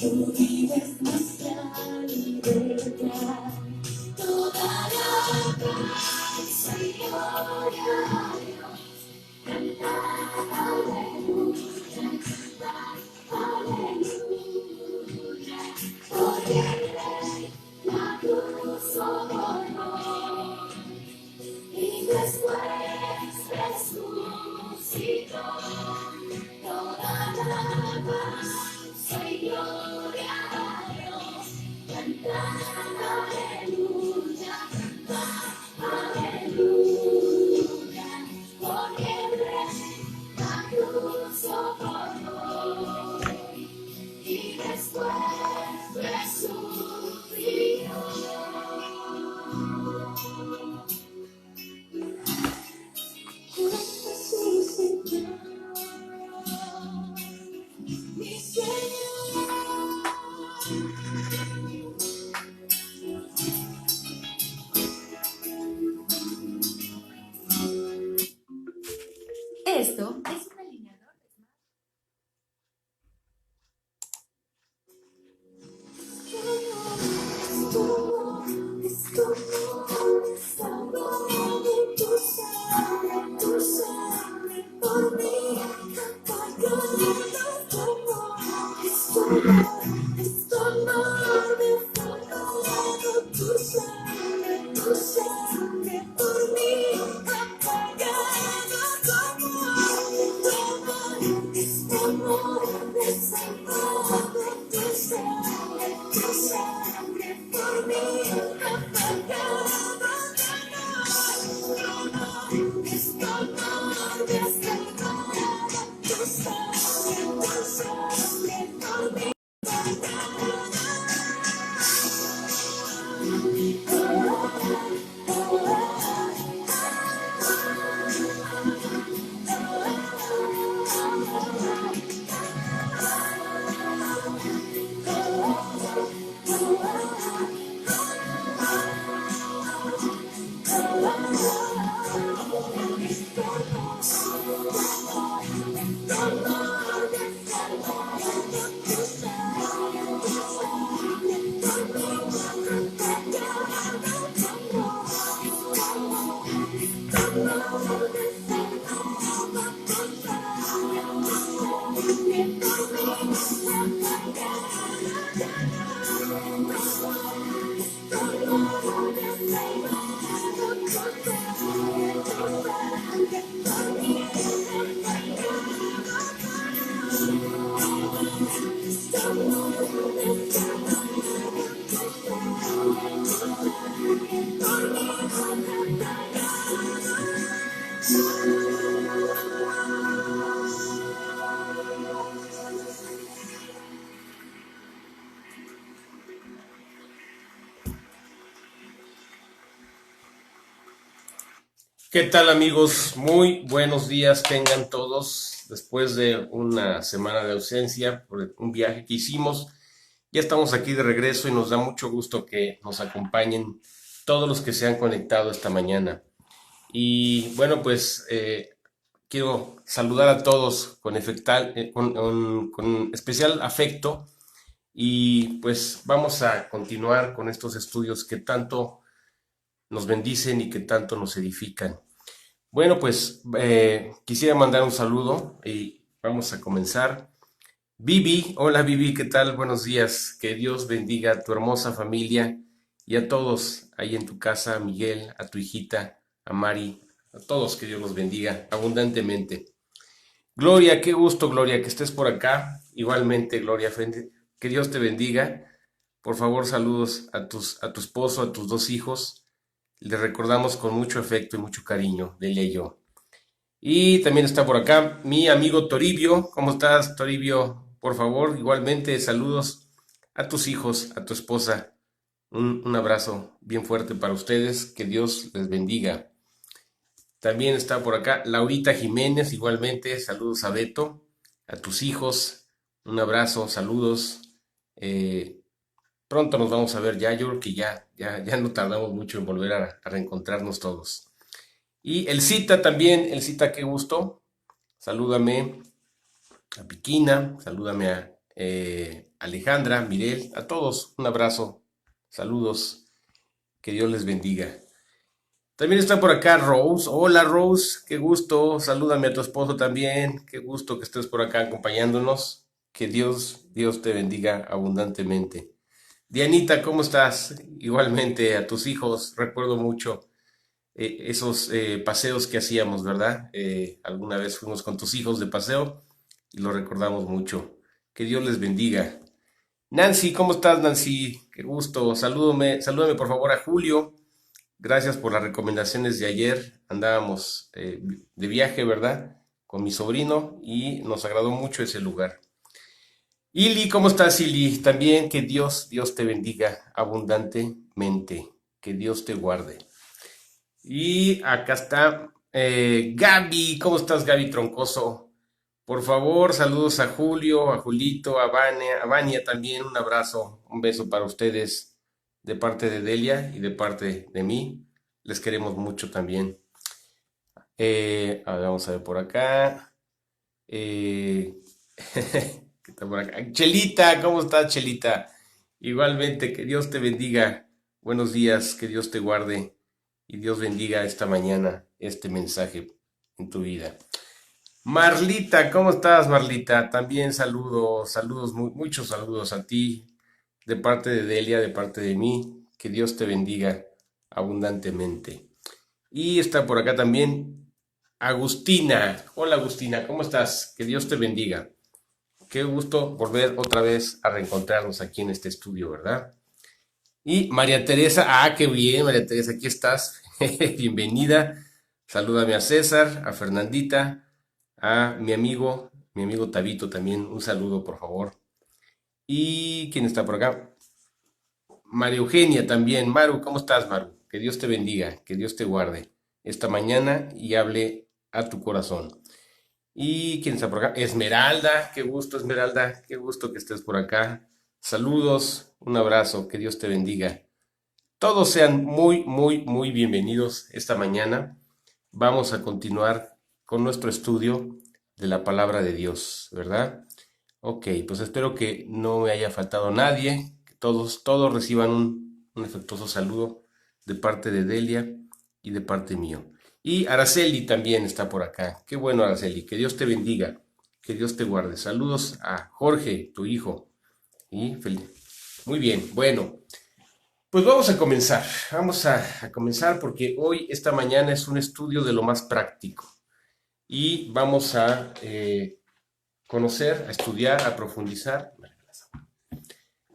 Tú vives nuestra libertad, toda la paz y gloria a Dios. Cantar aleluya, cantar aleluya, porque el Rey la cruz soportó y después resucitó. Toda la paz y gloria a Dios. Cantar aleluya, cantar aleluya, porque el Rey la cruz soportó y después resucitó. Resucitó, mi Señor. Esto es un alineador de Smart. Tu sangre por mí ha pagado todo. Es tu amor me ha pagado. Tu sangre por mí ha pagado todo. Este amor me salvado. Tu sangre por mí ha pagado todo. Este amor me ha salvado. Tu sangre por mí. ¿Qué tal, amigos? Muy buenos días tengan todos. Después de una semana de ausencia por un viaje que hicimos, ya estamos aquí de regreso y nos da mucho gusto que nos acompañen todos los que se han conectado esta mañana. Y bueno, pues quiero saludar a todos con especial afecto y pues vamos a continuar con estos estudios que tanto nos bendicen y que tanto nos edifican. Bueno, pues quisiera mandar un saludo y vamos a comenzar. Vivi, hola Vivi, ¿qué tal? Buenos días. Que Dios bendiga a tu hermosa familia y a todos ahí en tu casa, a Miguel, a tu hijita, a Mari, a todos que Dios los bendiga abundantemente. Gloria, qué gusto, Gloria, que estés por acá. Igualmente, Gloria, que Dios te bendiga. Por favor, saludos a tu esposo, a tus dos hijos. Les recordamos con mucho afecto y mucho cariño, de ella y yo. Y también está por acá mi amigo Toribio. ¿Cómo estás, Toribio? Por favor, igualmente saludos a tus hijos, a tu esposa. Un abrazo bien fuerte para ustedes. Que Dios les bendiga. También está por acá Laurita Jiménez. Igualmente, saludos a Beto, a tus hijos. Un abrazo, saludos. Eh, Pronto nos vamos a ver ya. Yo creo que ya no tardamos mucho en volver a reencontrarnos todos. Y el Cita también, el Cita, qué gusto. Salúdame a Piquina, salúdame a Alejandra, Mirel, a todos un abrazo, saludos, que Dios les bendiga. También está por acá Rose. Hola Rose, qué gusto. Salúdame a tu esposo también. Qué gusto que estés por acá acompañándonos. Que Dios te bendiga abundantemente. Dianita, ¿cómo estás? Igualmente a tus hijos. Recuerdo mucho esos paseos que hacíamos, ¿verdad? Alguna vez fuimos con tus hijos de paseo y lo recordamos mucho. Que Dios les bendiga. Nancy, ¿cómo estás, Nancy? Qué gusto. Salúdame por favor a Julio. Gracias por las recomendaciones de ayer. Andábamos de viaje, ¿verdad? Con mi sobrino y nos agradó mucho ese lugar. Ili, ¿cómo estás, Ili? También que Dios te bendiga abundantemente. Que Dios te guarde. Y acá está Gaby. ¿Cómo estás, Gaby Troncoso? Por favor, saludos a Julio, a Julito, a Vania también. Un abrazo, un beso para ustedes de parte de Delia y de parte de mí. Les queremos mucho también. A ver, vamos a ver por acá. Eh, ¿qué está por acá? Chelita, ¿cómo estás, Chelita? Igualmente, que Dios te bendiga. Buenos días, que Dios te guarde y Dios bendiga esta mañana este mensaje en tu vida. Marlita, ¿cómo estás, Marlita? También saludos, muchos saludos a ti, de parte de Delia, de parte de mí. Que Dios te bendiga abundantemente. Y está por acá también Agustina. Hola, Agustina, ¿cómo estás? Que Dios te bendiga. Qué gusto volver otra vez a reencontrarnos aquí en este estudio, ¿verdad? Y María Teresa, qué bien, María Teresa, aquí estás. Bienvenida. Salúdame a César, a Fernandita, a mi amigo Tabito también. Un saludo, por favor. ¿Y quién está por acá? María Eugenia también. Maru, ¿cómo estás, Maru? Que Dios te bendiga, que Dios te guarde esta mañana y hable a tu corazón. ¿Y quién está por acá? Esmeralda, qué gusto, Esmeralda, qué gusto que estés por acá. Saludos, un abrazo, que Dios te bendiga. Todos sean muy bienvenidos esta mañana. Vamos a continuar con nuestro estudio de la palabra de Dios, ¿verdad? Ok, pues espero que no me haya faltado nadie, que todos reciban un afectuoso saludo de parte de Delia y de parte mío. Y Araceli también está por acá. Qué bueno, Araceli, que Dios te bendiga, que Dios te guarde. Saludos a Jorge, tu hijo. Muy bien, bueno, pues vamos a comenzar. Vamos a comenzar porque hoy, esta mañana, es un estudio de lo más práctico. Y vamos a conocer, a estudiar, a profundizar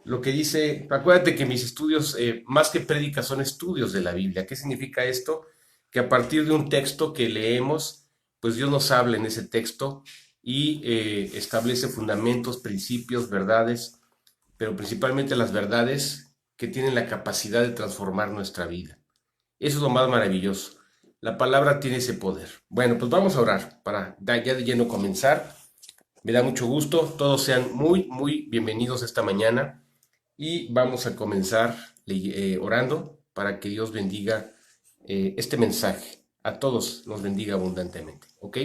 lo que dice. Acuérdate que mis estudios, más que prédicas, son estudios de la Biblia. ¿Qué significa esto? Que a partir de un texto que leemos, pues Dios nos habla en ese texto y establece fundamentos, principios, verdades, pero principalmente las verdades que tienen la capacidad de transformar nuestra vida. Eso es lo más maravilloso. La palabra tiene ese poder. Bueno, pues vamos a orar para ya de lleno comenzar. Me da mucho gusto. Todos sean muy bienvenidos esta mañana. Y vamos a comenzar orando para que Dios bendiga este mensaje. A todos nos bendiga abundantemente. ¿Ok?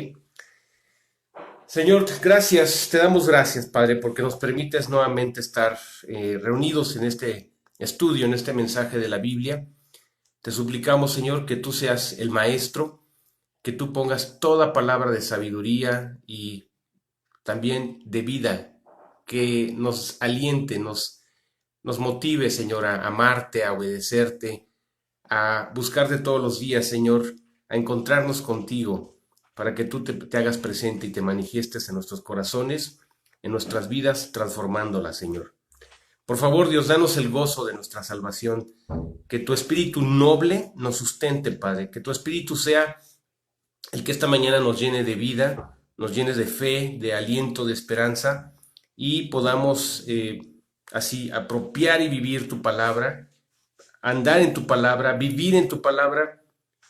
Señor, gracias. Te damos gracias, Padre, porque nos permites nuevamente estar reunidos en este estudio, en este mensaje de la Biblia. Te suplicamos, Señor, que tú seas el maestro, que tú pongas toda palabra de sabiduría y también de vida, que nos aliente, nos motive, Señor, a amarte, a obedecerte, a buscarte todos los días, Señor, a encontrarnos contigo, para que tú te hagas presente y te manifiestes en nuestros corazones, en nuestras vidas, transformándolas, Señor. Por favor, Dios, danos el gozo de nuestra salvación, que tu espíritu noble nos sustente, Padre, que tu espíritu sea el que esta mañana nos llene de vida, nos llene de fe, de aliento, de esperanza, y podamos así apropiar y vivir tu palabra, andar en tu palabra, vivir en tu palabra,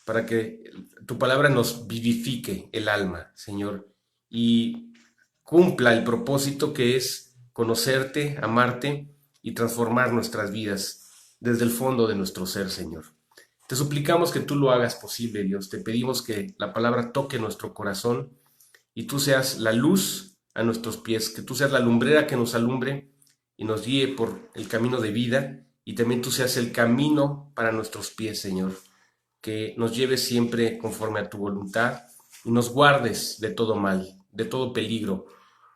para que tu palabra nos vivifique el alma, Señor, y cumpla el propósito que es conocerte, amarte y transformar nuestras vidas desde el fondo de nuestro ser, Señor. Te suplicamos que tú lo hagas posible, Dios. Te pedimos que la palabra toque nuestro corazón y tú seas la luz a nuestros pies, que tú seas la lumbrera que nos alumbre y nos guíe por el camino de vida, y también tú seas el camino para nuestros pies, Señor, que nos lleves siempre conforme a tu voluntad y nos guardes de todo mal, de todo peligro.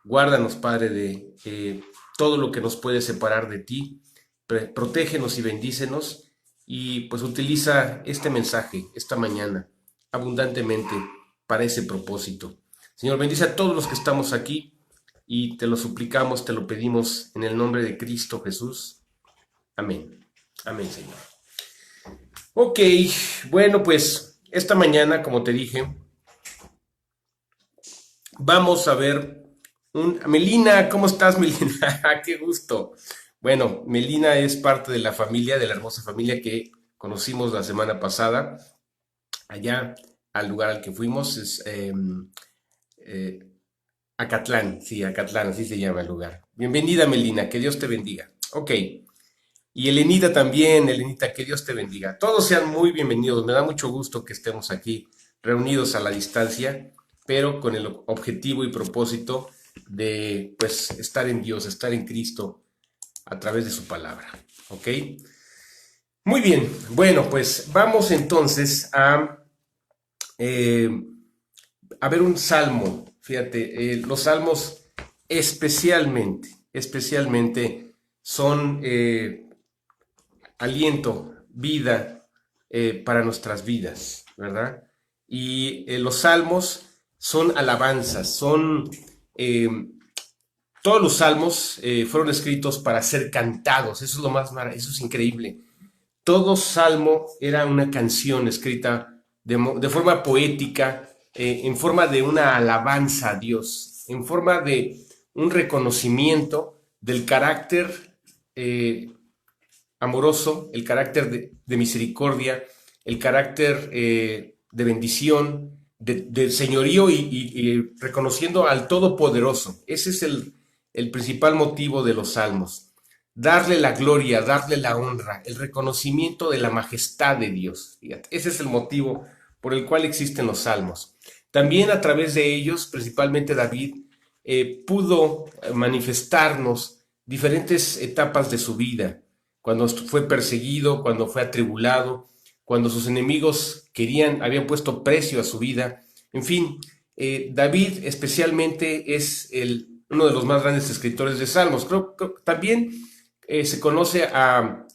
Guárdanos, Padre, de todo lo que nos puede separar de ti. Protégenos y bendícenos, y pues utiliza este mensaje esta mañana abundantemente para ese propósito. Señor, bendice a todos los que estamos aquí y te lo suplicamos, te lo pedimos en el nombre de Cristo Jesús. Amén. Amén, Señor. Ok, bueno, pues esta mañana, como te dije, vamos a ver Melina, ¿cómo estás, Melina? ¡Qué gusto! Bueno, Melina es parte de la familia, de la hermosa familia que conocimos la semana pasada, allá al lugar al que fuimos, es eh, Acatlán, sí, Acatlán, así se llama el lugar. Bienvenida, Melina, que Dios te bendiga. Ok, y Elenita también, Elenita, que Dios te bendiga. Todos sean muy bienvenidos, me da mucho gusto que estemos aquí reunidos a la distancia, pero con el objetivo y propósito de, pues, estar en Dios, estar en Cristo a través de su palabra, ¿ok? Muy bien, bueno, pues vamos entonces a ver un salmo. Fíjate, los salmos especialmente son aliento, vida para nuestras vidas, ¿verdad? Y los salmos son alabanzas, son... todos los salmos fueron escritos para ser cantados, eso es lo más maravilloso, eso es increíble. Todo salmo era una canción escrita de forma poética, en forma de una alabanza a Dios, en forma de un reconocimiento del carácter amoroso, el carácter de misericordia, el carácter de bendición, de señorío y reconociendo al Todopoderoso. Ese es el principal motivo de los salmos. Darle la gloria, darle la honra, el reconocimiento de la majestad de Dios. Fíjate, ese es el motivo por el cual existen los salmos. También a través de ellos, principalmente David, pudo manifestarnos diferentes etapas de su vida, cuando fue perseguido, cuando fue atribulado, cuando sus enemigos habían puesto precio a su vida. En fin, David especialmente es uno de los más grandes escritores de salmos. Creo también se conoce a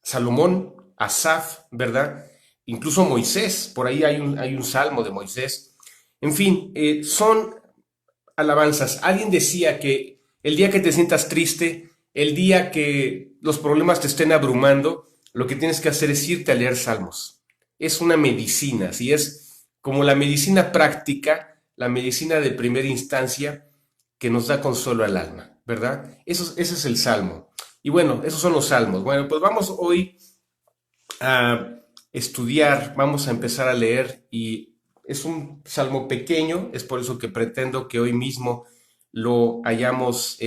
Salomón, Asaf, ¿verdad? Incluso Moisés, por ahí hay un salmo de Moisés. En fin, son alabanzas. Alguien decía que el día que te sientas triste, el día que los problemas te estén abrumando, lo que tienes que hacer es irte a leer salmos. Es una medicina, ¿sí? Es como la medicina práctica, la medicina de primera instancia que nos da consuelo al alma, ¿verdad? Ese es el salmo. Y bueno, esos son los salmos. Bueno, pues vamos hoy a estudiar, vamos a empezar a leer, y es un salmo pequeño, es por eso que pretendo que hoy mismo lo hayamos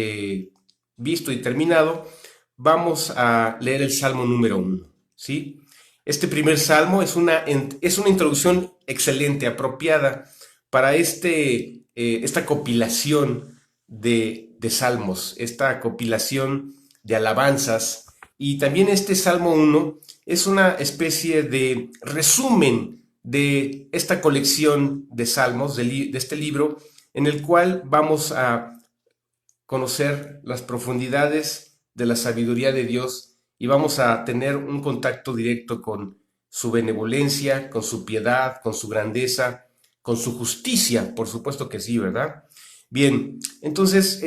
visto y terminado. Vamos a leer el salmo número 1, ¿sí? Este primer salmo es una introducción excelente, apropiada para esta compilación de salmos, esta compilación de alabanzas. Y también este Salmo 1 es una especie de resumen de esta colección de salmos, de este libro, en el cual vamos a conocer las profundidades de la sabiduría de Dios y vamos a tener un contacto directo con su benevolencia, con su piedad, con su grandeza, con su justicia, por supuesto que sí, ¿verdad? Bien, entonces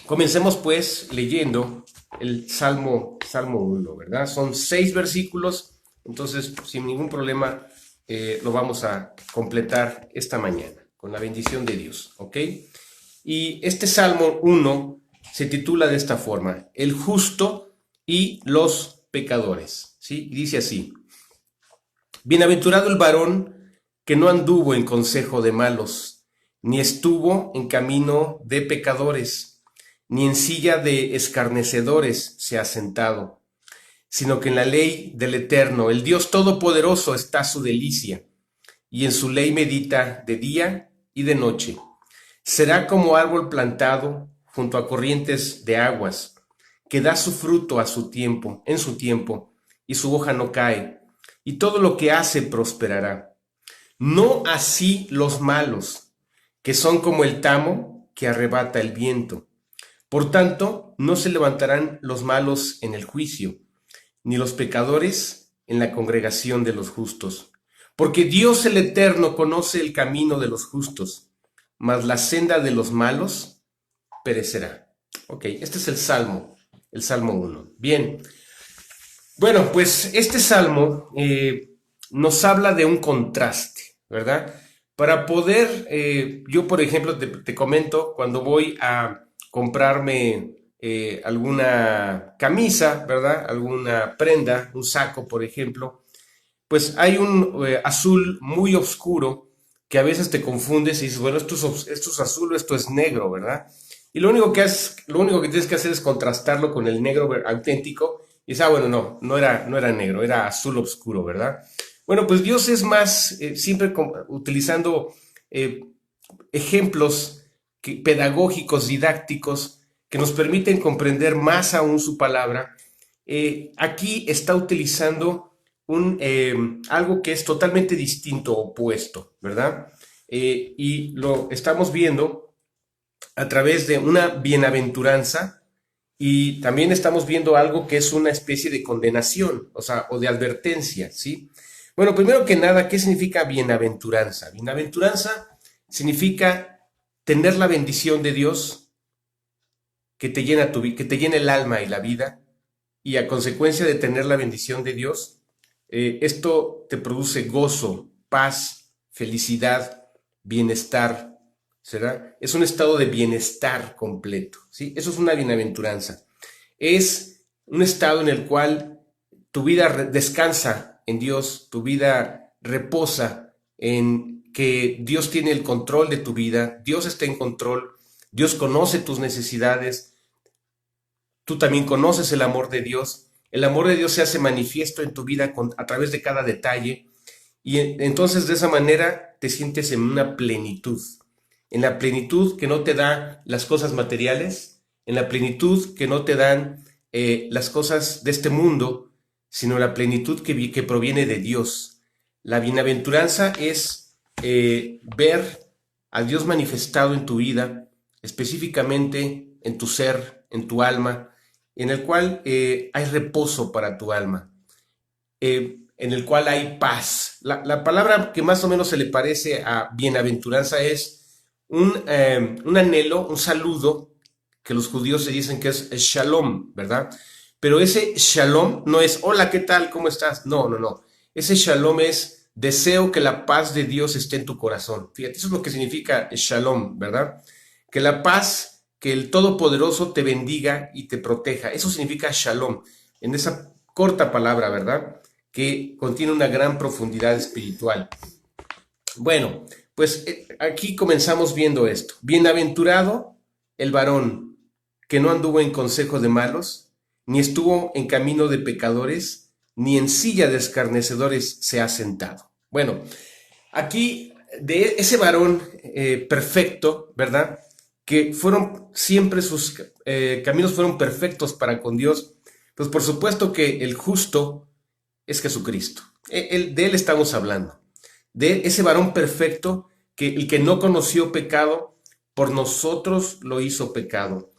comencemos pues leyendo el Salmo 1, ¿verdad? Son 6 versículos, entonces sin ningún problema lo vamos a completar esta mañana, con la bendición de Dios, ¿ok? Y este Salmo 1 se titula de esta forma: El justo y los pecadores, ¿sí? Y dice así: Bienaventurado el varón que no anduvo en consejo de malos, ni estuvo en camino de pecadores, ni en silla de escarnecedores se ha sentado, sino que en la ley del Eterno, el Dios Todopoderoso, está su delicia, y en su ley medita de día y de noche. Será como árbol plantado junto a corrientes de aguas, que da su fruto a su tiempo, en su tiempo, y su hoja no cae, y todo lo que hace prosperará. No así los malos, que son como el tamo que arrebata el viento. Por tanto, no se levantarán los malos en el juicio, ni los pecadores en la congregación de los justos. Porque Dios el Eterno conoce el camino de los justos, mas la senda de los malos perecerá. Ok, este es el Salmo 1. Bien, bueno, pues este Salmo nos habla de un contraste, ¿verdad? Para poder, yo por ejemplo te comento, cuando voy a comprarme alguna camisa, ¿verdad? Alguna prenda, un saco, por ejemplo, pues hay un azul muy oscuro que a veces te confundes y dices, bueno, esto es azul o esto es negro, ¿verdad? Y lo único que tienes que hacer es contrastarlo con el negro auténtico y dices, ah, bueno, no era negro, era azul oscuro, ¿verdad? Bueno, pues Dios es más, siempre utilizando eh, ejemplos pedagógicos, didácticos, que nos permiten comprender más aún su palabra. Aquí está utilizando algo que es totalmente distinto, opuesto, ¿verdad? Y lo estamos viendo a través de una bienaventuranza y también estamos viendo algo que es una especie de condenación, o sea, o de advertencia, ¿sí? Bueno, primero que nada, ¿qué significa bienaventuranza? Bienaventuranza significa tener la bendición de Dios que te llena que te llena el alma y la vida, y a consecuencia de tener la bendición de Dios, esto te produce gozo, paz, felicidad, bienestar, ¿será? Es un estado de bienestar completo, ¿sí? Eso es una bienaventuranza. Es un estado en el cual tu vida descansa en Dios, tu vida reposa en que Dios tiene el control de tu vida, Dios está en control, Dios conoce tus necesidades, tú también conoces el amor de Dios se hace manifiesto en tu vida a través de cada detalle y entonces de esa manera te sientes en una plenitud, en la plenitud que no te da las cosas materiales, en la plenitud que no te dan las cosas de este mundo, sino la plenitud que proviene de Dios. La bienaventuranza es ver a Dios manifestado en tu vida, específicamente en tu ser, en tu alma, en el cual hay reposo para tu alma, en el cual hay paz. La palabra que más o menos se le parece a bienaventuranza es un anhelo, un saludo, que los judíos se dicen que es shalom, ¿verdad? Pero ese shalom no es, hola, ¿qué tal? ¿Cómo estás? No, no, no. Ese shalom es deseo que la paz de Dios esté en tu corazón. Fíjate, eso es lo que significa shalom, ¿verdad? Que la paz, que el Todopoderoso te bendiga y te proteja. Eso significa shalom, en esa corta palabra, ¿verdad? Que contiene una gran profundidad espiritual. Bueno, pues aquí comenzamos viendo esto. Bienaventurado el varón que no anduvo en consejo de malos, ni estuvo en camino de pecadores, ni en silla de escarnecedores se ha sentado. Bueno, aquí de ese varón perfecto, ¿verdad? Que fueron siempre sus caminos fueron perfectos para con Dios, pues por supuesto que el justo es Jesucristo. De él estamos hablando, de ese varón perfecto que el que no conoció pecado, por nosotros lo hizo pecado.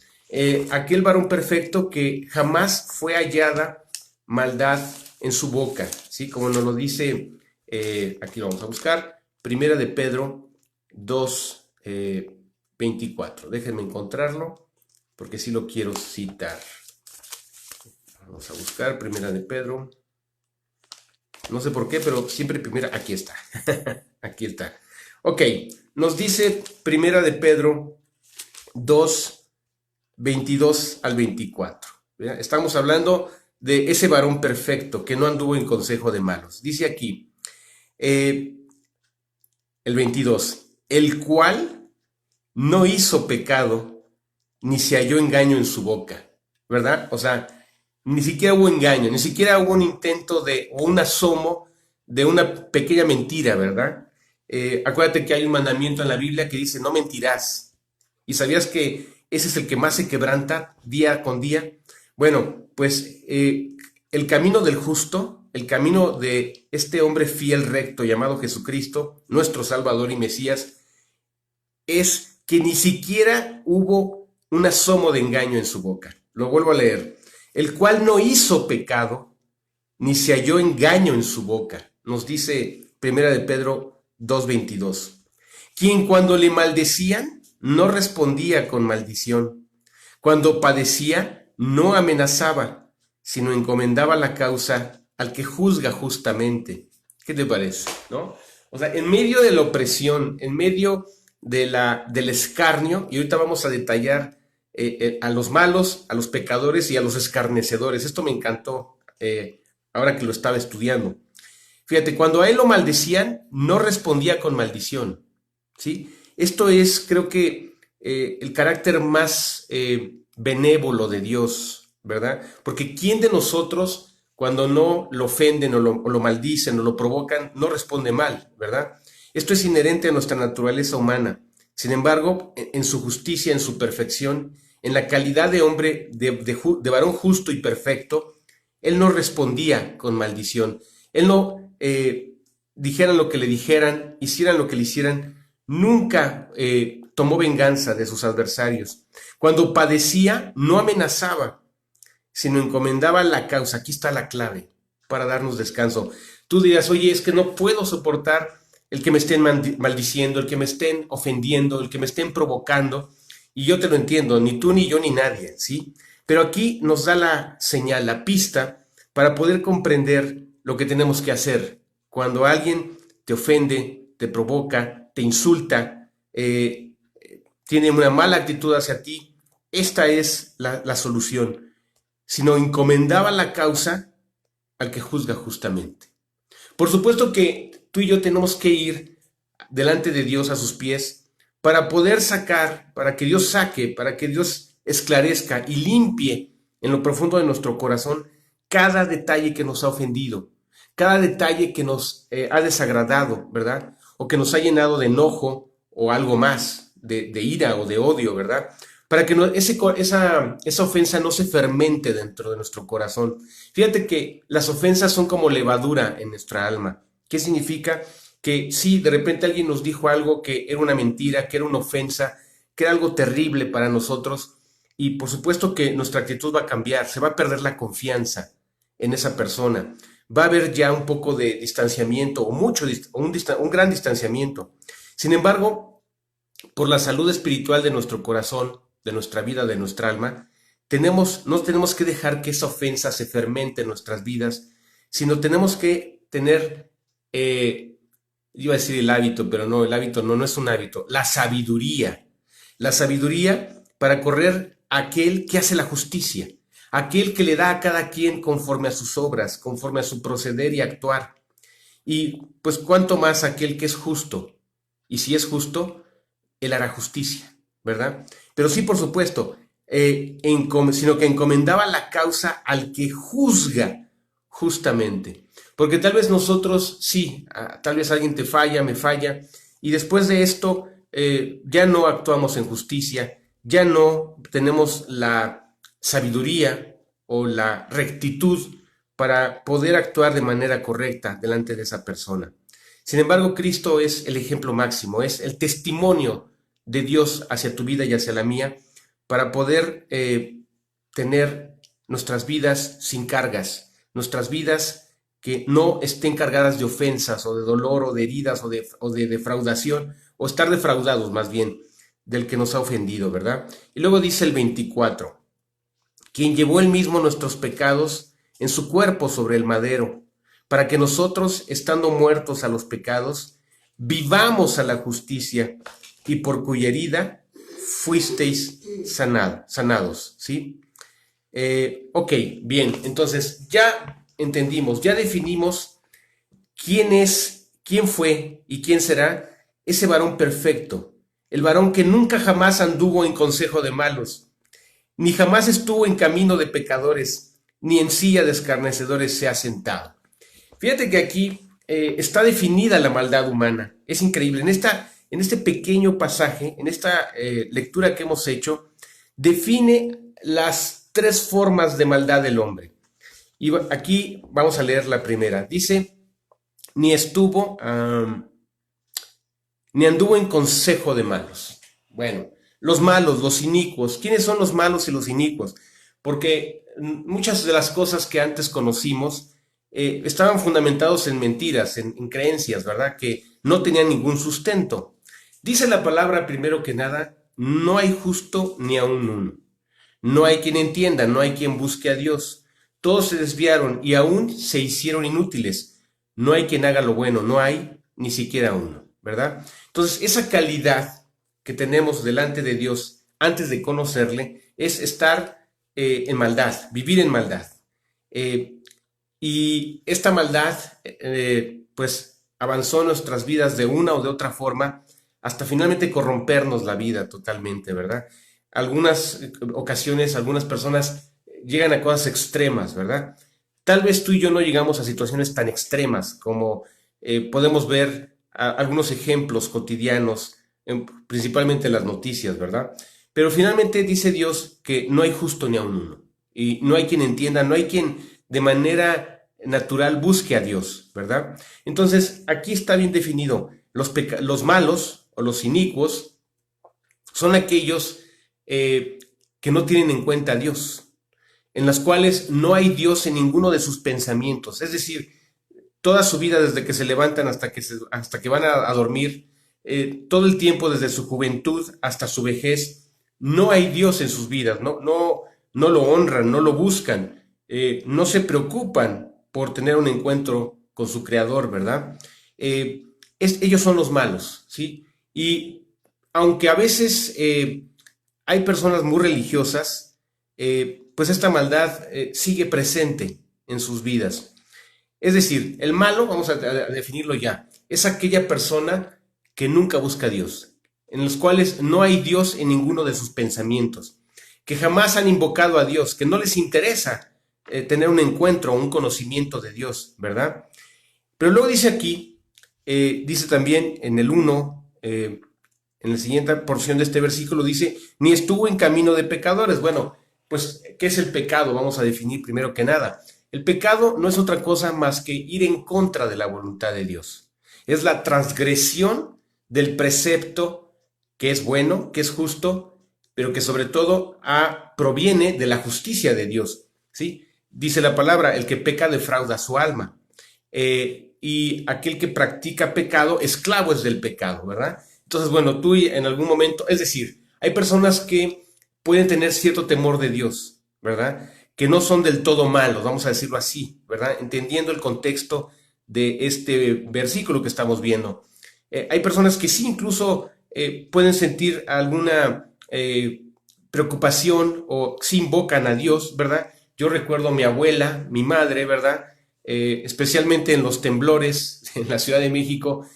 Aquel varón perfecto que jamás fue hallada maldad en su boca, ¿sí? Como nos lo dice, aquí lo vamos a buscar, Primera de Pedro 2, 24. Déjenme encontrarlo, porque sí lo quiero citar. Vamos a buscar Primera de Pedro. No sé por qué, pero siempre primera, aquí está. Aquí está. Ok, nos dice Primera de Pedro 2, 22 al 24. ¿Verdad? Estamos hablando de ese varón perfecto que no anduvo en consejo de malos. Dice aquí, el 22, el cual no hizo pecado, ni se halló engaño en su boca, ¿verdad? O sea, ni siquiera hubo engaño, ni siquiera hubo un intento o un asomo de una pequeña mentira, ¿verdad? Acuérdate que hay un mandamiento en la Biblia que dice, no mentirás. ¿Y sabías que ese es el que más se quebranta día con día. Bueno, pues el camino del justo, el camino de este hombre fiel, recto, llamado Jesucristo, nuestro Salvador y Mesías, es que ni siquiera hubo un asomo de engaño en su boca. Lo vuelvo a leer. El cual no hizo pecado, ni se halló engaño en su boca. Nos dice Primera de Pedro 2:22. Quien cuando le maldecían, no respondía con maldición. Cuando padecía, no amenazaba, sino encomendaba la causa al que juzga justamente. ¿Qué te parece? ¿No? O sea, en medio de la opresión, en medio del escarnio, y ahorita vamos a detallar a los malos, a los pecadores y a los escarnecedores. Esto me encantó ahora que lo estaba estudiando. Fíjate, cuando a él lo maldecían, no respondía con maldición, ¿sí? Esto es, creo que, el carácter más benévolo de Dios, ¿verdad? Porque ¿quién de nosotros, cuando no lo ofenden o lo maldicen o lo provocan, no responde mal, ¿verdad? Esto es inherente a nuestra naturaleza humana. Sin embargo, en su justicia, en su perfección, en la calidad de hombre, de varón justo y perfecto, él no respondía con maldición. Él no, dijeran lo que le dijeran, hicieran lo que le hicieran, nunca tomó venganza de sus adversarios. Cuando padecía, no amenazaba, sino encomendaba la causa. Aquí está la clave para darnos descanso. Tú dirás, oye, es que no puedo soportar el que me estén maldiciendo, el que me estén ofendiendo, el que me estén provocando, y yo te lo entiendo, ni tú, ni yo, ni nadie, ¿sí? Pero aquí nos da la señal, la pista, para poder comprender lo que tenemos que hacer. Cuando alguien te ofende, te provoca, te insulta, tiene una mala actitud hacia ti, esta es la solución. Sino encomendaba la causa al que juzga justamente. Por supuesto que tú y yo tenemos que ir delante de Dios a sus pies para poder sacar, para que Dios saque, para que Dios esclarezca y limpie en lo profundo de nuestro corazón cada detalle que nos ha ofendido, cada detalle que nos ha desagradado, ¿verdad? O que nos ha llenado de enojo o algo más, de ira o de odio, ¿verdad? Para que esa ofensa no se fermente dentro de nuestro corazón. Fíjate que las ofensas son como levadura en nuestra alma. ¿Qué significa? Que sí, de repente alguien nos dijo algo que era una mentira, que era una ofensa, que era algo terrible para nosotros, y por supuesto que nuestra actitud va a cambiar, se va a perder la confianza en esa persona, va a haber ya un poco de distanciamiento, un gran distanciamiento. Sin embargo, por la salud espiritual de nuestro corazón, de nuestra vida, de nuestra alma, no tenemos que dejar que esa ofensa se fermente en nuestras vidas, sino tenemos que tener, iba a decir el hábito, pero no, el hábito no es un hábito, la sabiduría para correr a aquel que hace la justicia, aquel que le da a cada quien conforme a sus obras, conforme a su proceder y actuar. Y pues cuánto más aquel que es justo, y si es justo, él hará justicia, ¿verdad? Pero sí, por supuesto, sino que encomendaba la causa al que juzga justamente. Porque tal vez nosotros, sí, tal vez alguien te falla, me falla, y después de esto ya no actuamos en justicia, ya no tenemos la sabiduría o la rectitud para poder actuar de manera correcta delante de esa persona. Sin embargo, Cristo es el ejemplo máximo, es el testimonio de Dios hacia tu vida y hacia la mía, para poder tener nuestras vidas sin cargas, nuestras vidas que no estén cargadas de ofensas o de dolor o de heridas o de defraudación, o estar defraudados más bien del que nos ha ofendido, ¿verdad? Y luego dice el 24, quien llevó él mismo nuestros pecados en su cuerpo sobre el madero, para que nosotros, estando muertos a los pecados, vivamos a la justicia, y por cuya herida fuisteis sanados, ¿sí? Ok, bien, entonces ya entendimos, ya definimos quién fue y quién será ese varón perfecto, el varón que nunca jamás anduvo en consejo de malos, ni jamás estuvo en camino de pecadores, ni en silla de escarnecedores se ha sentado. Fíjate que aquí está definida la maldad humana, es increíble. En este pequeño pasaje, en esta lectura que hemos hecho, define las tres formas de maldad del hombre. Y aquí vamos a leer la primera. Dice, ni estuvo, ni anduvo en consejo de malos. Bueno, los malos, los inicuos. ¿Quiénes son los malos y los inicuos? Porque muchas de las cosas que antes conocimos estaban fundamentados en mentiras, en creencias, ¿verdad? Que no tenían ningún sustento. Dice la palabra, primero que nada, no hay justo ni aun uno. No hay quien entienda, no hay quien busque a Dios. Todos se desviaron y aún se hicieron inútiles. No hay quien haga lo bueno, no hay ni siquiera uno, ¿verdad? Entonces, esa calidad que tenemos delante de Dios antes de conocerle es estar en maldad, vivir en maldad. Y esta maldad, pues, avanzó en nuestras vidas de una o de otra forma hasta finalmente corrompernos la vida totalmente, ¿verdad? Algunas ocasiones, algunas personas llegan a cosas extremas, ¿verdad? Tal vez tú y yo no llegamos a situaciones tan extremas como podemos ver algunos ejemplos cotidianos, principalmente en las noticias, ¿verdad? Pero finalmente dice Dios que no hay justo ni aun uno. Y no hay quien entienda, no hay quien de manera natural busque a Dios, ¿verdad? Entonces, aquí está bien definido. Los malos o los inicuos son aquellos que no tienen en cuenta a Dios, en las cuales no hay Dios en ninguno de sus pensamientos. Es decir, toda su vida desde que se levantan hasta que van a dormir, todo el tiempo desde su juventud hasta su vejez, no hay Dios en sus vidas, no lo honran, no lo buscan, no se preocupan por tener un encuentro con su creador, ¿verdad? Ellos son los malos, ¿sí? Y aunque a veces hay personas muy religiosas, pues esta maldad sigue presente en sus vidas. Es decir, el malo, vamos a definirlo ya, es aquella persona que nunca busca a Dios, en los cuales no hay Dios en ninguno de sus pensamientos, que jamás han invocado a Dios, que no les interesa tener un encuentro o un conocimiento de Dios, ¿verdad? Pero luego dice aquí, dice también en el 1, en la siguiente porción de este versículo, dice, ni estuvo en camino de pecadores. Bueno, pues, ¿qué es el pecado? Vamos a definir primero que nada. El pecado no es otra cosa más que ir en contra de la voluntad de Dios. Es la transgresión del precepto que es bueno, que es justo, pero que sobre todo proviene de la justicia de Dios, ¿sí? Dice la palabra, el que peca defrauda su alma. Y aquel que practica pecado, esclavo es del pecado, ¿verdad? Entonces, bueno, tú en algún momento, es decir, hay personas que pueden tener cierto temor de Dios, ¿verdad? Que no son del todo malos, vamos a decirlo así, ¿verdad? Entendiendo el contexto de este versículo que estamos viendo. Hay personas que sí incluso pueden sentir alguna preocupación o sí invocan a Dios, ¿verdad? Yo recuerdo a mi abuela, mi madre, ¿verdad? Especialmente en los temblores en la Ciudad de México,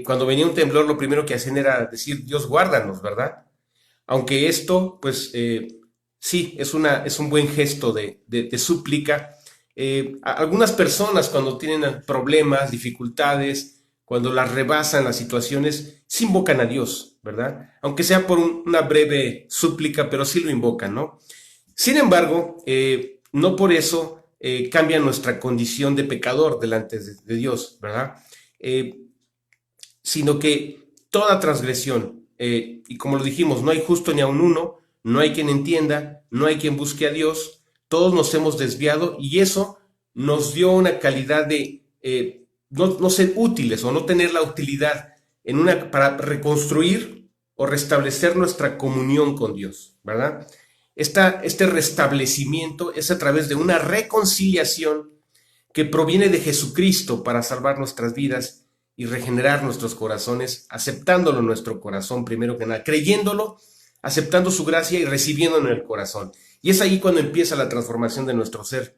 cuando venía un temblor lo primero que hacían era decir, Dios guárdanos, ¿verdad? Aunque esto, pues, sí, es un buen gesto de súplica. Algunas personas cuando tienen problemas, dificultades, cuando las rebasan las situaciones, sí invocan a Dios, ¿verdad? Aunque sea por una breve súplica, pero sí lo invocan, ¿no? Sin embargo, no por eso cambia nuestra condición de pecador delante de Dios, ¿verdad? Sino que toda transgresión, y como lo dijimos, no hay justo ni aun uno, no hay quien entienda, no hay quien busque a Dios, todos nos hemos desviado y eso nos dio una calidad de no ser útiles o no tener la utilidad para reconstruir o restablecer nuestra comunión con Dios, ¿verdad? Este restablecimiento es a través de una reconciliación que proviene de Jesucristo para salvar nuestras vidas y regenerar nuestros corazones, aceptándolo en nuestro corazón primero que nada, creyéndolo, aceptando su gracia y recibiéndolo en el corazón. Y es ahí cuando empieza la transformación de nuestro ser.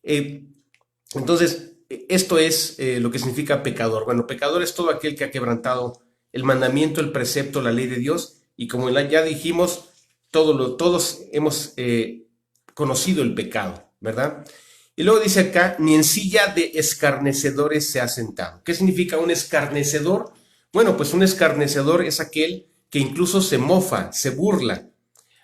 Entonces, esto es lo que significa pecador. Bueno, pecador es todo aquel que ha quebrantado el mandamiento, el precepto, la ley de Dios, y como ya dijimos, todos hemos conocido el pecado, ¿verdad? Y luego dice acá, ni en silla de escarnecedores se ha sentado. ¿Qué significa un escarnecedor? Bueno, pues un escarnecedor es aquel que incluso se mofa, se burla.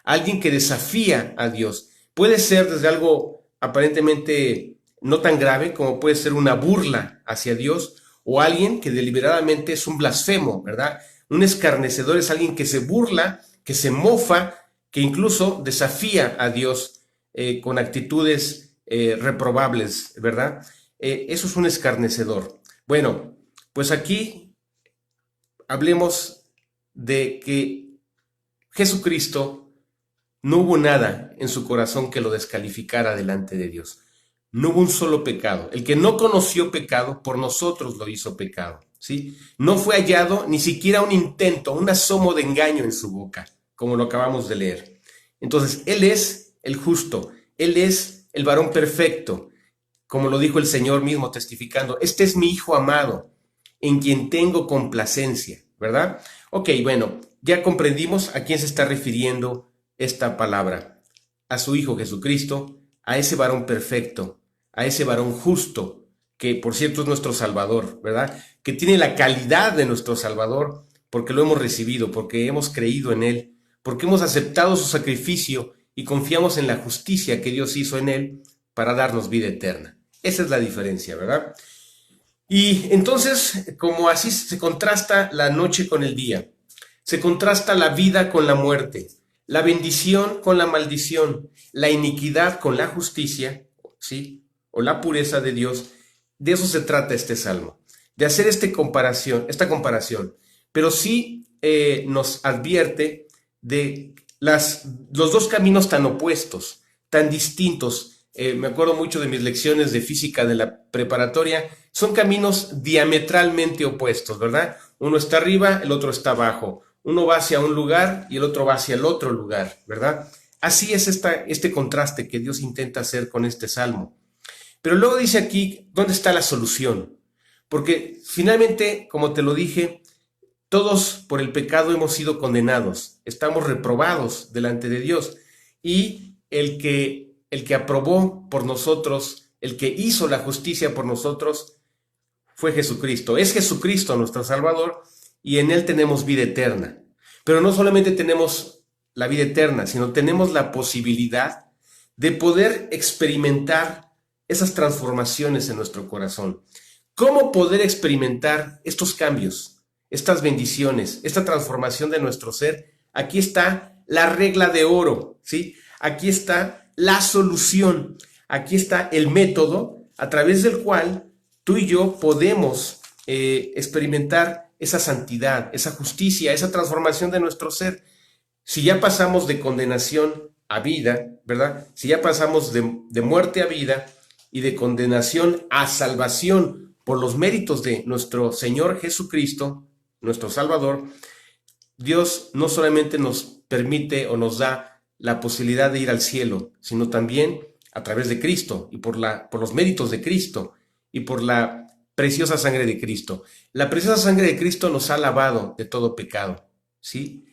alguien que desafía a Dios. Puede ser desde algo aparentemente no tan grave como puede ser una burla hacia Dios, o alguien que deliberadamente es un blasfemo, ¿verdad? Un escarnecedor es alguien que se burla, que se mofa, que incluso desafía a Dios con actitudes reprobables, ¿verdad? Eso es un escarnecedor. Bueno, pues aquí hablemos de que Jesucristo no hubo nada en su corazón que lo descalificara delante de Dios. No hubo un solo pecado. El que no conoció pecado, por nosotros lo hizo pecado, ¿sí? No fue hallado ni siquiera un intento, un asomo de engaño en su boca, como lo acabamos de leer. Entonces, Él es el justo, Él es el varón perfecto, como lo dijo el Señor mismo testificando, este es mi Hijo amado, en quien tengo complacencia, ¿verdad? Ok, bueno, ya comprendimos a quién se está refiriendo esta palabra, a su Hijo Jesucristo, a ese varón perfecto, a ese varón justo, que por cierto es nuestro Salvador, ¿verdad? Que tiene la calidad de nuestro Salvador porque lo hemos recibido, porque hemos creído en Él, porque hemos aceptado su sacrificio y confiamos en la justicia que Dios hizo en Él para darnos vida eterna. Esa es la diferencia, ¿verdad? Y entonces, como así se contrasta la noche con el día, se contrasta la vida con la muerte, la bendición con la maldición, la iniquidad con la justicia, ¿sí? O la pureza de Dios. De eso se trata este salmo, de hacer esta comparación. Pero sí nos advierte de los dos caminos tan opuestos, tan distintos. Me acuerdo mucho de mis lecciones de física de la preparatoria. Son caminos diametralmente opuestos, ¿verdad? Uno está arriba, el otro está abajo. Uno va hacia un lugar y el otro va hacia el otro lugar, ¿verdad? Así es este contraste que Dios intenta hacer con este salmo. Pero luego dice aquí, ¿dónde está la solución? Porque finalmente, como te lo dije, todos por el pecado hemos sido condenados, estamos reprobados delante de Dios. Y el que aprobó por nosotros, el que hizo la justicia por nosotros, fue Jesucristo. Es Jesucristo nuestro Salvador y en Él tenemos vida eterna. Pero no solamente tenemos la vida eterna, sino tenemos la posibilidad de poder experimentar esas transformaciones en nuestro corazón. ¿Cómo poder experimentar estos cambios, estas bendiciones, esta transformación de nuestro ser? Aquí está la regla de oro, ¿sí? Aquí está la solución, aquí está el método a través del cual tú y yo podemos experimentar esa santidad, esa justicia, esa transformación de nuestro ser. Si ya pasamos de condenación a vida, ¿verdad? Si ya pasamos de muerte a vida y de condenación a salvación por los méritos de nuestro Señor Jesucristo, nuestro Salvador, Dios no solamente nos permite o nos da la posibilidad de ir al cielo, sino también a través de Cristo y por los méritos de Cristo y por la preciosa sangre de Cristo. La preciosa sangre de Cristo nos ha lavado de todo pecado, ¿sí?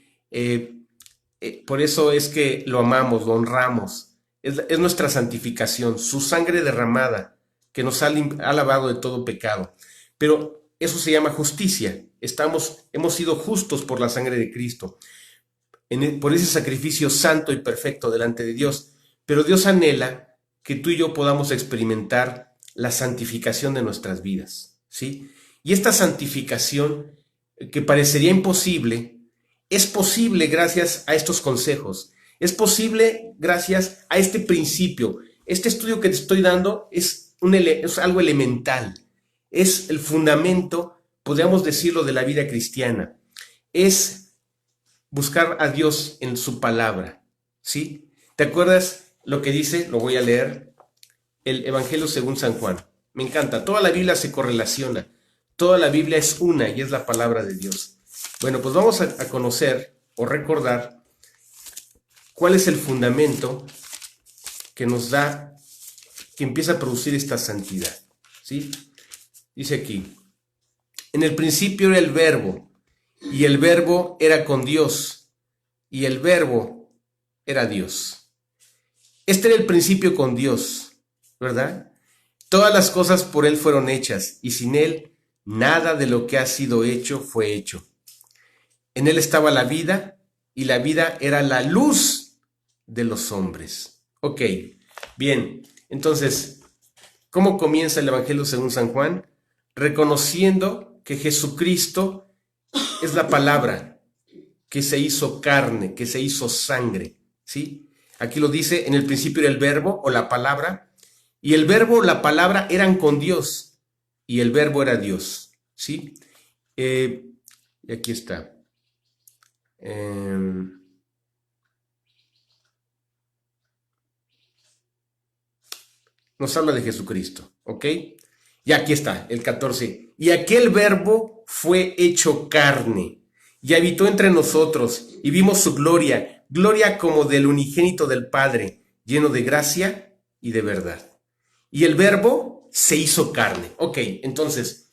Por eso es que lo amamos, lo honramos. Es nuestra santificación, su sangre derramada que nos ha lavado de todo pecado. Pero eso se llama justicia. Hemos sido justos por la sangre de Cristo, por ese sacrificio santo y perfecto delante de Dios. Pero Dios anhela que tú y yo podamos experimentar la santificación de nuestras vidas, ¿sí? Y esta santificación, que parecería imposible, es posible gracias a estos consejos. Es posible gracias a este principio. Este estudio que te estoy dando es algo elemental. Es el fundamento, podríamos decirlo, de la vida cristiana. Es buscar a Dios en su palabra, ¿sí? ¿Te acuerdas lo que dice? Lo voy a leer. El Evangelio según San Juan. Me encanta. Toda la Biblia se correlaciona. Toda la Biblia es una y es la palabra de Dios. Bueno, pues vamos a conocer o recordar cuál es el fundamento que nos da, que empieza a producir esta santidad, ¿sí? Dice aquí, en el principio era el Verbo, y el Verbo era con Dios, y el Verbo era Dios. Este era el principio con Dios, ¿verdad? Todas las cosas por Él fueron hechas, y sin Él nada de lo que ha sido hecho fue hecho. En Él estaba la vida, y la vida era la luz de los hombres. Ok, bien, entonces, ¿cómo comienza el Evangelio según San Juan? Reconociendo que Jesucristo es la palabra que se hizo carne, que se hizo sangre, ¿sí? Aquí lo dice, en el principio era el verbo o la palabra, y el verbo o la palabra eran con Dios, y el verbo era Dios, ¿sí? Y aquí está. Nos habla de Jesucristo, ¿ok? Y aquí está, el 14. Y aquel verbo fue hecho carne y habitó entre nosotros y vimos su gloria, gloria como del unigénito del Padre, lleno de gracia y de verdad. Y el verbo se hizo carne. Ok, entonces,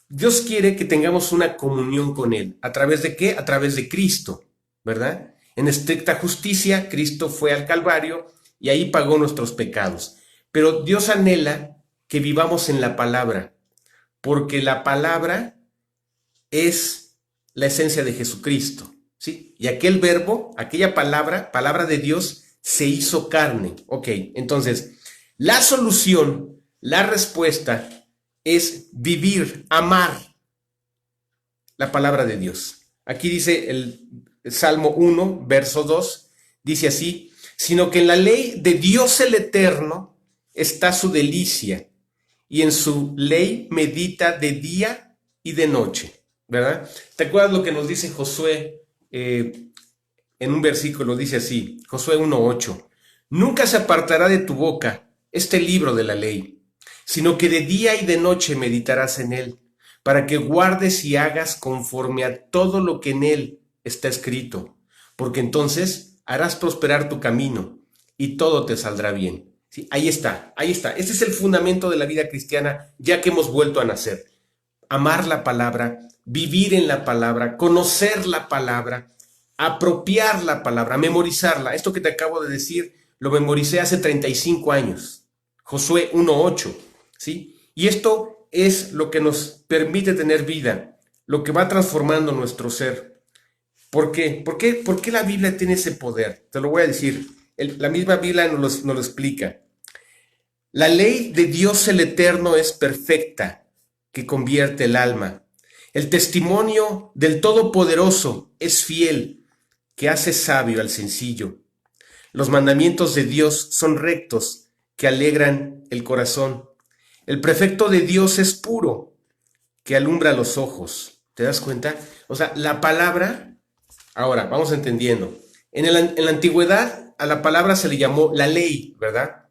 Dios quiere que tengamos una comunión con Él. ¿A través de qué? A través de Cristo, ¿verdad? En estricta justicia, Cristo fue al Calvario y ahí pagó nuestros pecados. Pero Dios anhela que vivamos en la palabra, porque la palabra es la esencia de Jesucristo, ¿sí? Y aquel verbo, aquella palabra, palabra de Dios, se hizo carne. Ok, entonces, la solución, la respuesta es vivir, amar la palabra de Dios. Aquí dice el Salmo 1, verso 2, dice así, sino que en la ley de Dios el Eterno está su delicia, y en su ley medita de día y de noche, ¿verdad? ¿Te acuerdas lo que nos dice Josué en un versículo? Dice así, Josué 1:8, nunca se apartará de tu boca este libro de la ley, sino que de día y de noche meditarás en él, para que guardes y hagas conforme a todo lo que en él está escrito, porque entonces harás prosperar tu camino y todo te saldrá bien. Sí, ahí está, ahí está. Este es el fundamento de la vida cristiana, ya que hemos vuelto a nacer. Amar la palabra, vivir en la palabra, conocer la palabra, apropiar la palabra, memorizarla. Esto que te acabo de decir, lo memoricé hace 35 años. Josué 1:8, ¿sí? Y esto es lo que nos permite tener vida, lo que va transformando nuestro ser. ¿Por qué? ¿Por qué la Biblia tiene ese poder? Te lo voy a decir. La misma Biblia nos lo explica. La ley de Dios el Eterno es perfecta, que convierte el alma. El testimonio del Todopoderoso es fiel, que hace sabio al sencillo. Los mandamientos de Dios son rectos, que alegran el corazón. El precepto de Dios es puro, que alumbra los ojos. ¿Te das cuenta? O sea, la palabra, ahora vamos entendiendo. En la antigüedad a la palabra se le llamó la ley, ¿verdad?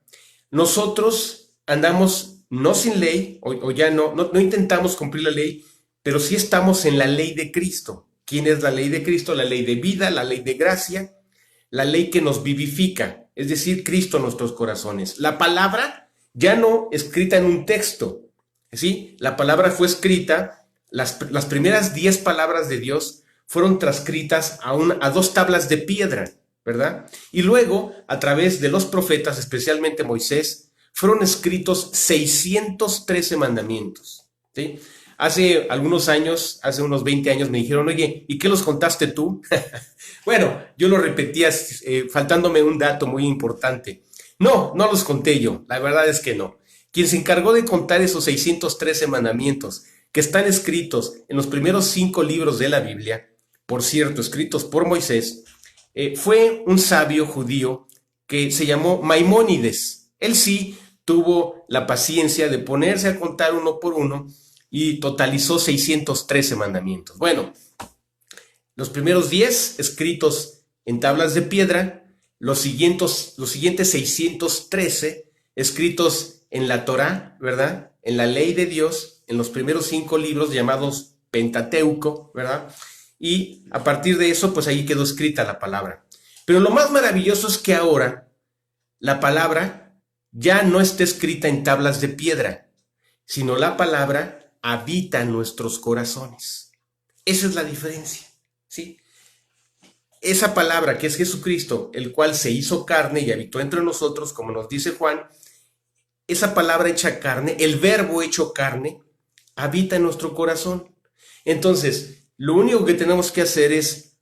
Nosotros andamos no sin ley, o ya no intentamos cumplir la ley, pero sí estamos en la ley de Cristo. ¿Quién es la ley de Cristo? La ley de vida, la ley de gracia, la ley que nos vivifica, es decir, Cristo en nuestros corazones. La palabra ya no escrita en un texto, ¿sí? La palabra fue escrita, las primeras 10 palabras de Dios fueron transcritas a 2 tablas de piedra, ¿verdad? Y luego, a través de los profetas, especialmente Moisés, fueron escritos 613 mandamientos, ¿sí? Hace algunos años, hace unos 20 años me dijeron, oye, ¿y qué los contaste tú? Bueno, yo lo repetía faltándome un dato muy importante. No los conté yo, la verdad es que no. Quien se encargó de contar esos 613 mandamientos que están escritos en los primeros 5 libros de la Biblia, por cierto, escritos por Moisés, fue un sabio judío que se llamó Maimónides. Él sí tuvo la paciencia de ponerse a contar uno por uno y totalizó 613 mandamientos. Bueno, los primeros 10 escritos en tablas de piedra, los siguientes 613 escritos en la Torá, ¿verdad? En la ley de Dios, en los primeros 5 libros llamados Pentateuco, ¿verdad? Y a partir de eso, pues ahí quedó escrita la palabra. Pero lo más maravilloso es que ahora la palabra ya no está escrita en tablas de piedra, sino la palabra habita en nuestros corazones. Esa es la diferencia, ¿sí? Esa palabra que es Jesucristo, el cual se hizo carne y habitó entre nosotros, como nos dice Juan, esa palabra hecha carne, el verbo hecho carne, habita en nuestro corazón. Entonces, lo único que tenemos que hacer es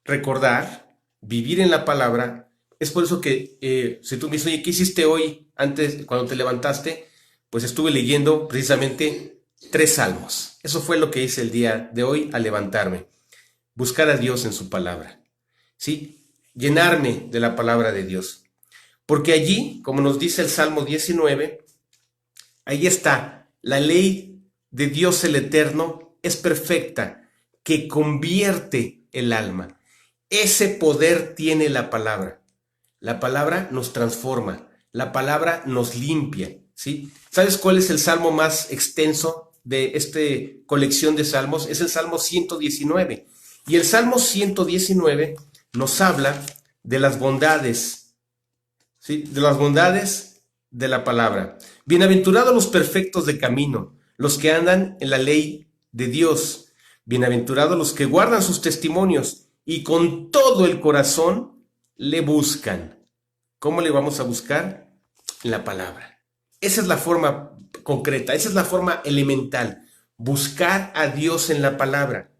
recordar, vivir en la palabra. Es por eso que si tú me dices, oye, ¿qué hiciste hoy antes, cuando te levantaste? Pues estuve leyendo precisamente 3 salmos. Eso fue lo que hice el día de hoy al levantarme. Buscar a Dios en su palabra, ¿sí? Llenarme de la palabra de Dios. Porque allí, como nos dice el Salmo 19, ahí está, la ley de Dios el Eterno es perfecta, que convierte el alma. Ese poder tiene la palabra. La palabra nos transforma, la palabra nos limpia, ¿sí? ¿Sabes cuál es el salmo más extenso de esta colección de salmos? Es el Salmo 119. Y el Salmo 119 nos habla de las bondades, ¿sí? De las bondades de la palabra. Bienaventurados los perfectos de camino, los que andan en la ley de Dios. Bienaventurados los que guardan sus testimonios y con todo el corazón le buscan. ¿Cómo le vamos a buscar? En la palabra. Esa es la forma concreta, esa es la forma elemental. Buscar a Dios en la palabra.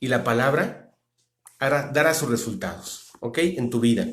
Y la palabra dará sus resultados, ¿ok? En tu vida.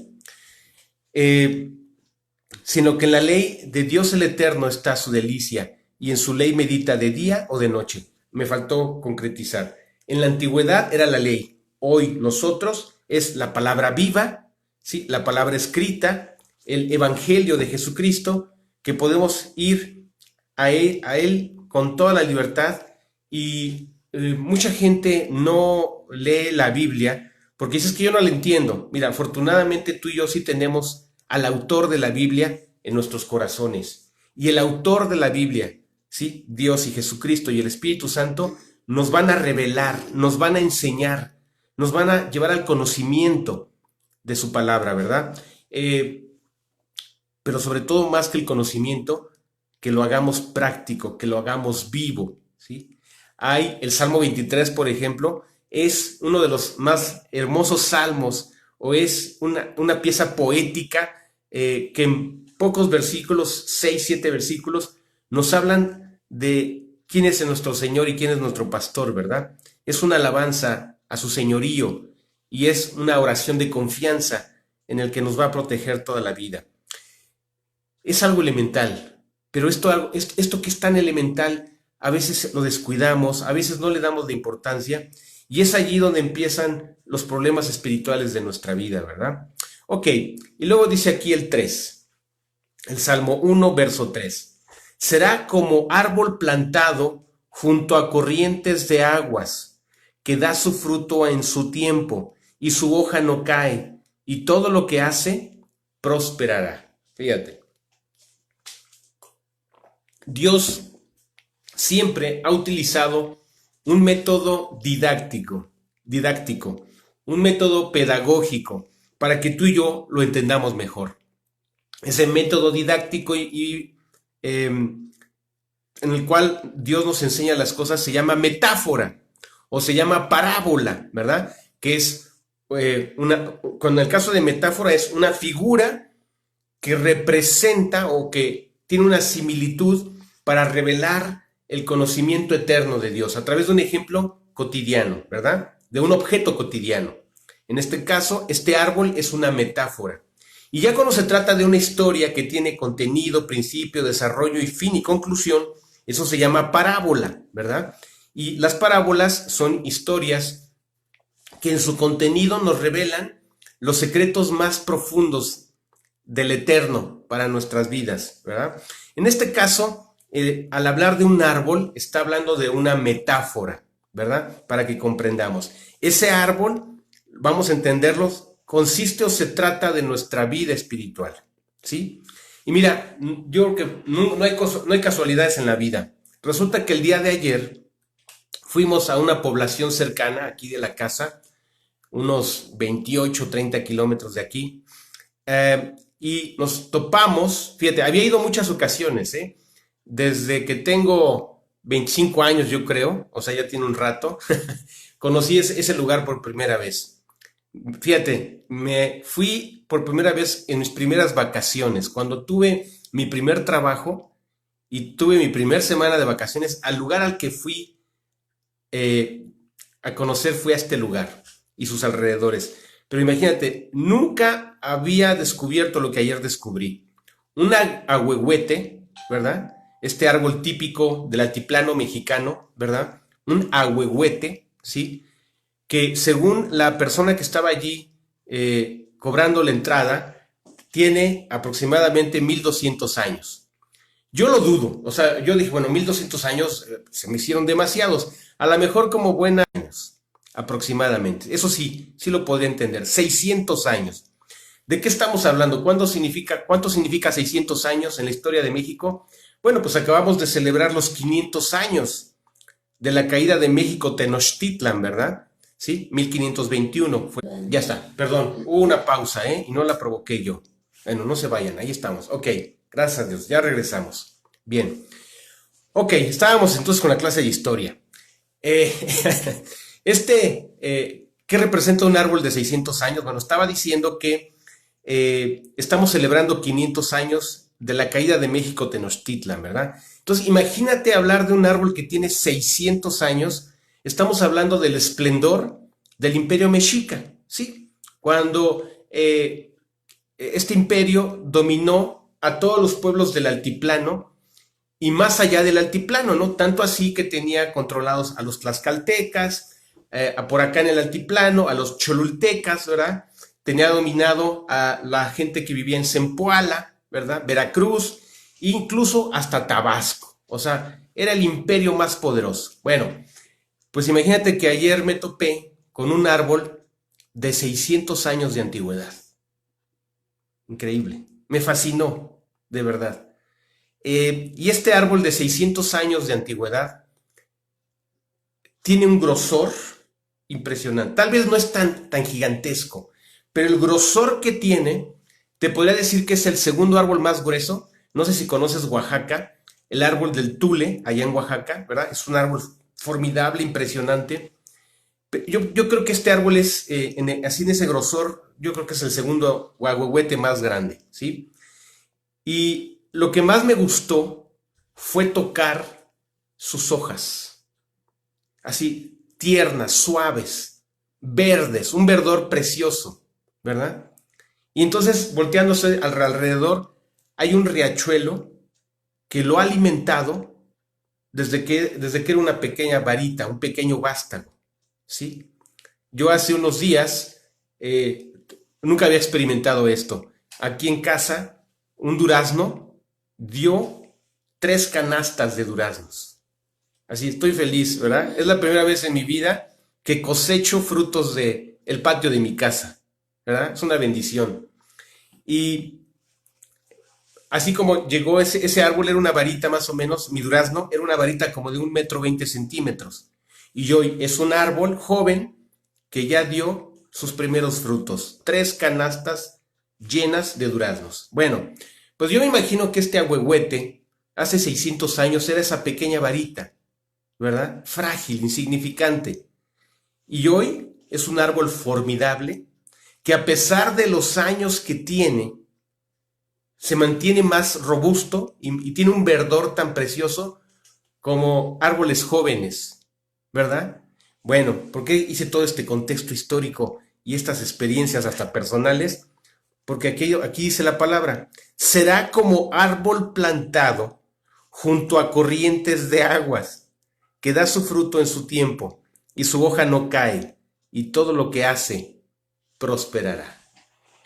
Sino que en la ley de Dios el Eterno está su delicia, y en su ley medita de día o de noche. Me faltó concretizar. En la antigüedad era la ley. Hoy nosotros es la palabra viva, ¿sí? La palabra escrita, el evangelio de Jesucristo, que podemos ir a él con toda la libertad. Y mucha gente no lee la Biblia porque dices que yo no la entiendo. Mira, afortunadamente tú y yo sí tenemos al autor de la Biblia en nuestros corazones. Y el autor de la Biblia, ¿sí? Dios y Jesucristo y el Espíritu Santo nos van a revelar, nos van a enseñar, nos van a llevar al conocimiento de su palabra, ¿verdad? Pero sobre todo, más que el conocimiento, que lo hagamos práctico, que lo hagamos vivo, ¿sí? Hay el Salmo 23, por ejemplo, es uno de los más hermosos salmos, o es una pieza poética que en pocos versículos, 6, 7 versículos, nos hablan de quién es nuestro Señor y quién es nuestro pastor, ¿verdad? Es una alabanza a su señorío y es una oración de confianza en el que nos va a proteger toda la vida. Es algo elemental, pero esto que es tan elemental, a veces lo descuidamos, a veces no le damos la importancia, y es allí donde empiezan los problemas espirituales de nuestra vida, ¿verdad? Ok, y luego dice aquí el 3, el Salmo 1, verso 3. Será como árbol plantado junto a corrientes de aguas, que da su fruto en su tiempo, y su hoja no cae, y todo lo que hace prosperará. Fíjate. Dios siempre ha utilizado un método didáctico, un método pedagógico, para que tú y yo lo entendamos mejor. Ese método didáctico en el cual Dios nos enseña las cosas se llama metáfora o se llama parábola, ¿verdad? Que es con el caso de metáfora es una figura que representa o que tiene una similitud para revelar el conocimiento eterno de Dios a través de un ejemplo cotidiano, ¿verdad? De un objeto cotidiano. En este caso, este árbol es una metáfora. Y ya cuando se trata de una historia que tiene contenido, principio, desarrollo y fin y conclusión, eso se llama parábola, ¿verdad? Y las parábolas son historias que en su contenido nos revelan los secretos más profundos del eterno para nuestras vidas, ¿verdad? En este caso, al hablar de un árbol, está hablando de una metáfora, ¿verdad? Para que comprendamos. Ese árbol, vamos a entenderlo, consiste o se trata de nuestra vida espiritual, ¿sí? Y mira, yo creo que no hay casualidades en la vida. Resulta que el día de ayer fuimos a una población cercana, aquí de la casa, unos 28, 30 kilómetros de aquí, y nos topamos, fíjate, había ido muchas ocasiones, desde que tengo 25 años, yo creo, o sea, ya tiene un rato, conocí ese lugar por primera vez. Fíjate, me fui por primera vez en mis primeras vacaciones, cuando tuve mi primer trabajo y tuve mi primer semana de vacaciones, al lugar al que fui a conocer fue a este lugar y sus alrededores. pero imagínate, nunca había descubierto lo que ayer descubrí. Un ahuehuete, ¿verdad? Este árbol típico del altiplano mexicano, ¿verdad? Un ahuehuete, ¿sí? Que según la persona que estaba allí cobrando la entrada, tiene aproximadamente 1200 años. Yo lo dudo, o sea, yo dije, bueno, 1200 años se me hicieron demasiados, a lo mejor como buenos años, aproximadamente. Eso sí, sí lo podría entender, 600 años. ¿De qué estamos hablando? ¿Cuánto significa 600 años en la historia de México? Bueno, pues acabamos de celebrar los 500 años de la caída de México Tenochtitlan, ¿verdad? ¿Sí? 1521. Ya está, perdón, hubo una pausa, ¿eh? Y no la provoqué yo. Bueno, no se vayan, ahí estamos. Ok, gracias a Dios, ya regresamos. Bien. Ok, estábamos entonces con la clase de historia. ¿Qué representa un árbol de 600 años? Bueno, estaba diciendo que estamos celebrando 500 años de la caída de México Tenochtitlan, ¿verdad? Entonces, imagínate hablar de un árbol que tiene 600 años. Estamos hablando del esplendor del imperio mexica, ¿sí? Cuando este imperio dominó a todos los pueblos del altiplano y más allá del altiplano, ¿no? Tanto así que tenía controlados a los tlaxcaltecas, por acá en el altiplano, a los cholultecas, ¿verdad? Tenía dominado a la gente que vivía en Zempoala, ¿verdad? Veracruz, incluso hasta Tabasco. O sea, era el imperio más poderoso. Bueno, pues imagínate que ayer me topé con un árbol de 600 años de antigüedad. Increíble. Me fascinó, de verdad. Y este árbol de 600 años de antigüedad tiene un grosor impresionante. Tal vez no es tan gigantesco, pero el grosor que tiene, te podría decir que es el segundo árbol más grueso. No sé si conoces Oaxaca, el árbol del Tule, allá en Oaxaca, ¿verdad? Es un árbol formidable, impresionante. Yo creo que este árbol es, así en ese grosor, yo creo que es el segundo ahuehuete más grande, ¿sí? Y lo que más me gustó fue tocar sus hojas, así tiernas, suaves, verdes, un verdor precioso, ¿verdad? Y entonces, volteándose alrededor, hay un riachuelo que lo ha alimentado desde que era una pequeña varita, un pequeño vástago, ¿sí? Yo hace unos días, nunca había experimentado esto. Aquí en casa, un durazno dio 3 canastas de duraznos. Así, estoy feliz, ¿verdad? Es la primera vez en mi vida que cosecho frutos del patio de mi casa, ¿verdad? Es una bendición. Y así como llegó ese árbol, era una varita más o menos, mi durazno era una varita como de 1,20 m. Y hoy es un árbol joven que ya dio sus primeros frutos. 3 canastas llenas de duraznos. Bueno, pues yo me imagino que este ahuehuete hace 600 años era esa pequeña varita, ¿verdad? Frágil, insignificante. Y hoy es un árbol formidable que a pesar de los años que tiene, se mantiene más robusto y tiene un verdor tan precioso como árboles jóvenes, ¿verdad? Bueno, ¿por qué hice todo este contexto histórico y estas experiencias hasta personales? Porque aquí dice la palabra, será como árbol plantado junto a corrientes de aguas, que da su fruto en su tiempo y su hoja no cae, y todo lo que hace prosperará.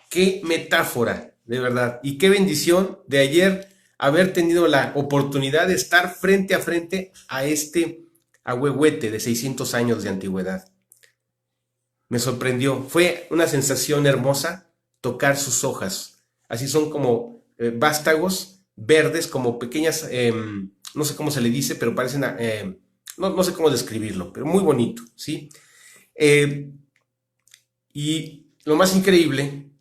Qué metáfora, de verdad, y qué bendición de ayer haber tenido la oportunidad de estar frente a frente a este ahuehuete de 600 años de antigüedad. Me sorprendió, fue una sensación hermosa tocar sus hojas. Así son como vástagos verdes, como pequeñas, no sé cómo se le dice, pero parecen, no sé cómo describirlo, pero muy bonito, ¿sí? Y lo más increíble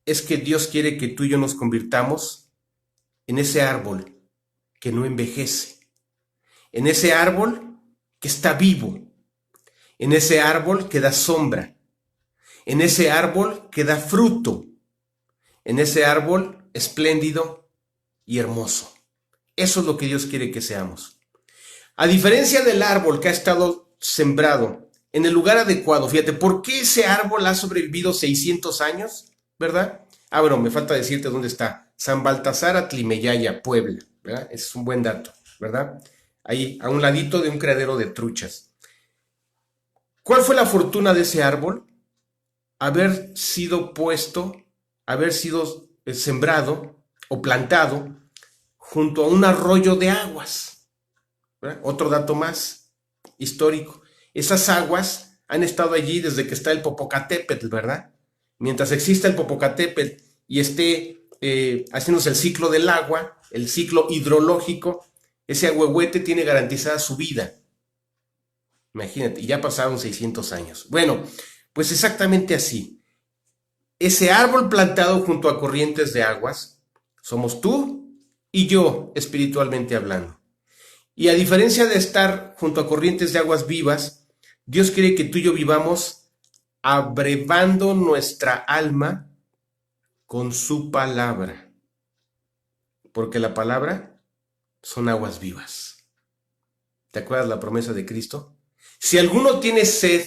es que Dios quiere que tú y yo nos convirtamos en ese árbol que no envejece, en ese árbol que está vivo, en ese árbol que da sombra, en ese árbol que da fruto, en ese árbol espléndido y hermoso. Eso es lo que Dios quiere que seamos. A diferencia del árbol que ha estado sembrado en el lugar adecuado. Fíjate, ¿por qué ese árbol ha sobrevivido 600 años? ¿Verdad? Ah, bueno, me falta decirte dónde está. San Baltasar Atlimeyaya, Puebla, ¿verdad? Ese es un buen dato, ¿verdad? Ahí, a un ladito de un criadero de truchas. ¿Cuál fue la fortuna de ese árbol? Haber sido puesto, haber sido sembrado o plantado junto a un arroyo de aguas, ¿verdad? Otro dato más histórico. Esas aguas han estado allí desde que está el Popocatépetl, ¿verdad? Mientras exista el Popocatépetl y esté haciéndose el ciclo del agua, el ciclo hidrológico, ese ahuehuete tiene garantizada su vida. Imagínate, y ya pasaron 600 años. Bueno, pues exactamente así. Ese árbol plantado junto a corrientes de aguas somos tú y yo, espiritualmente hablando. Y a diferencia de estar junto a corrientes de aguas vivas, Dios quiere que tú y yo vivamos abrevando nuestra alma con su palabra. Porque la palabra son aguas vivas. ¿Te acuerdas la promesa de Cristo? Si alguno tiene sed,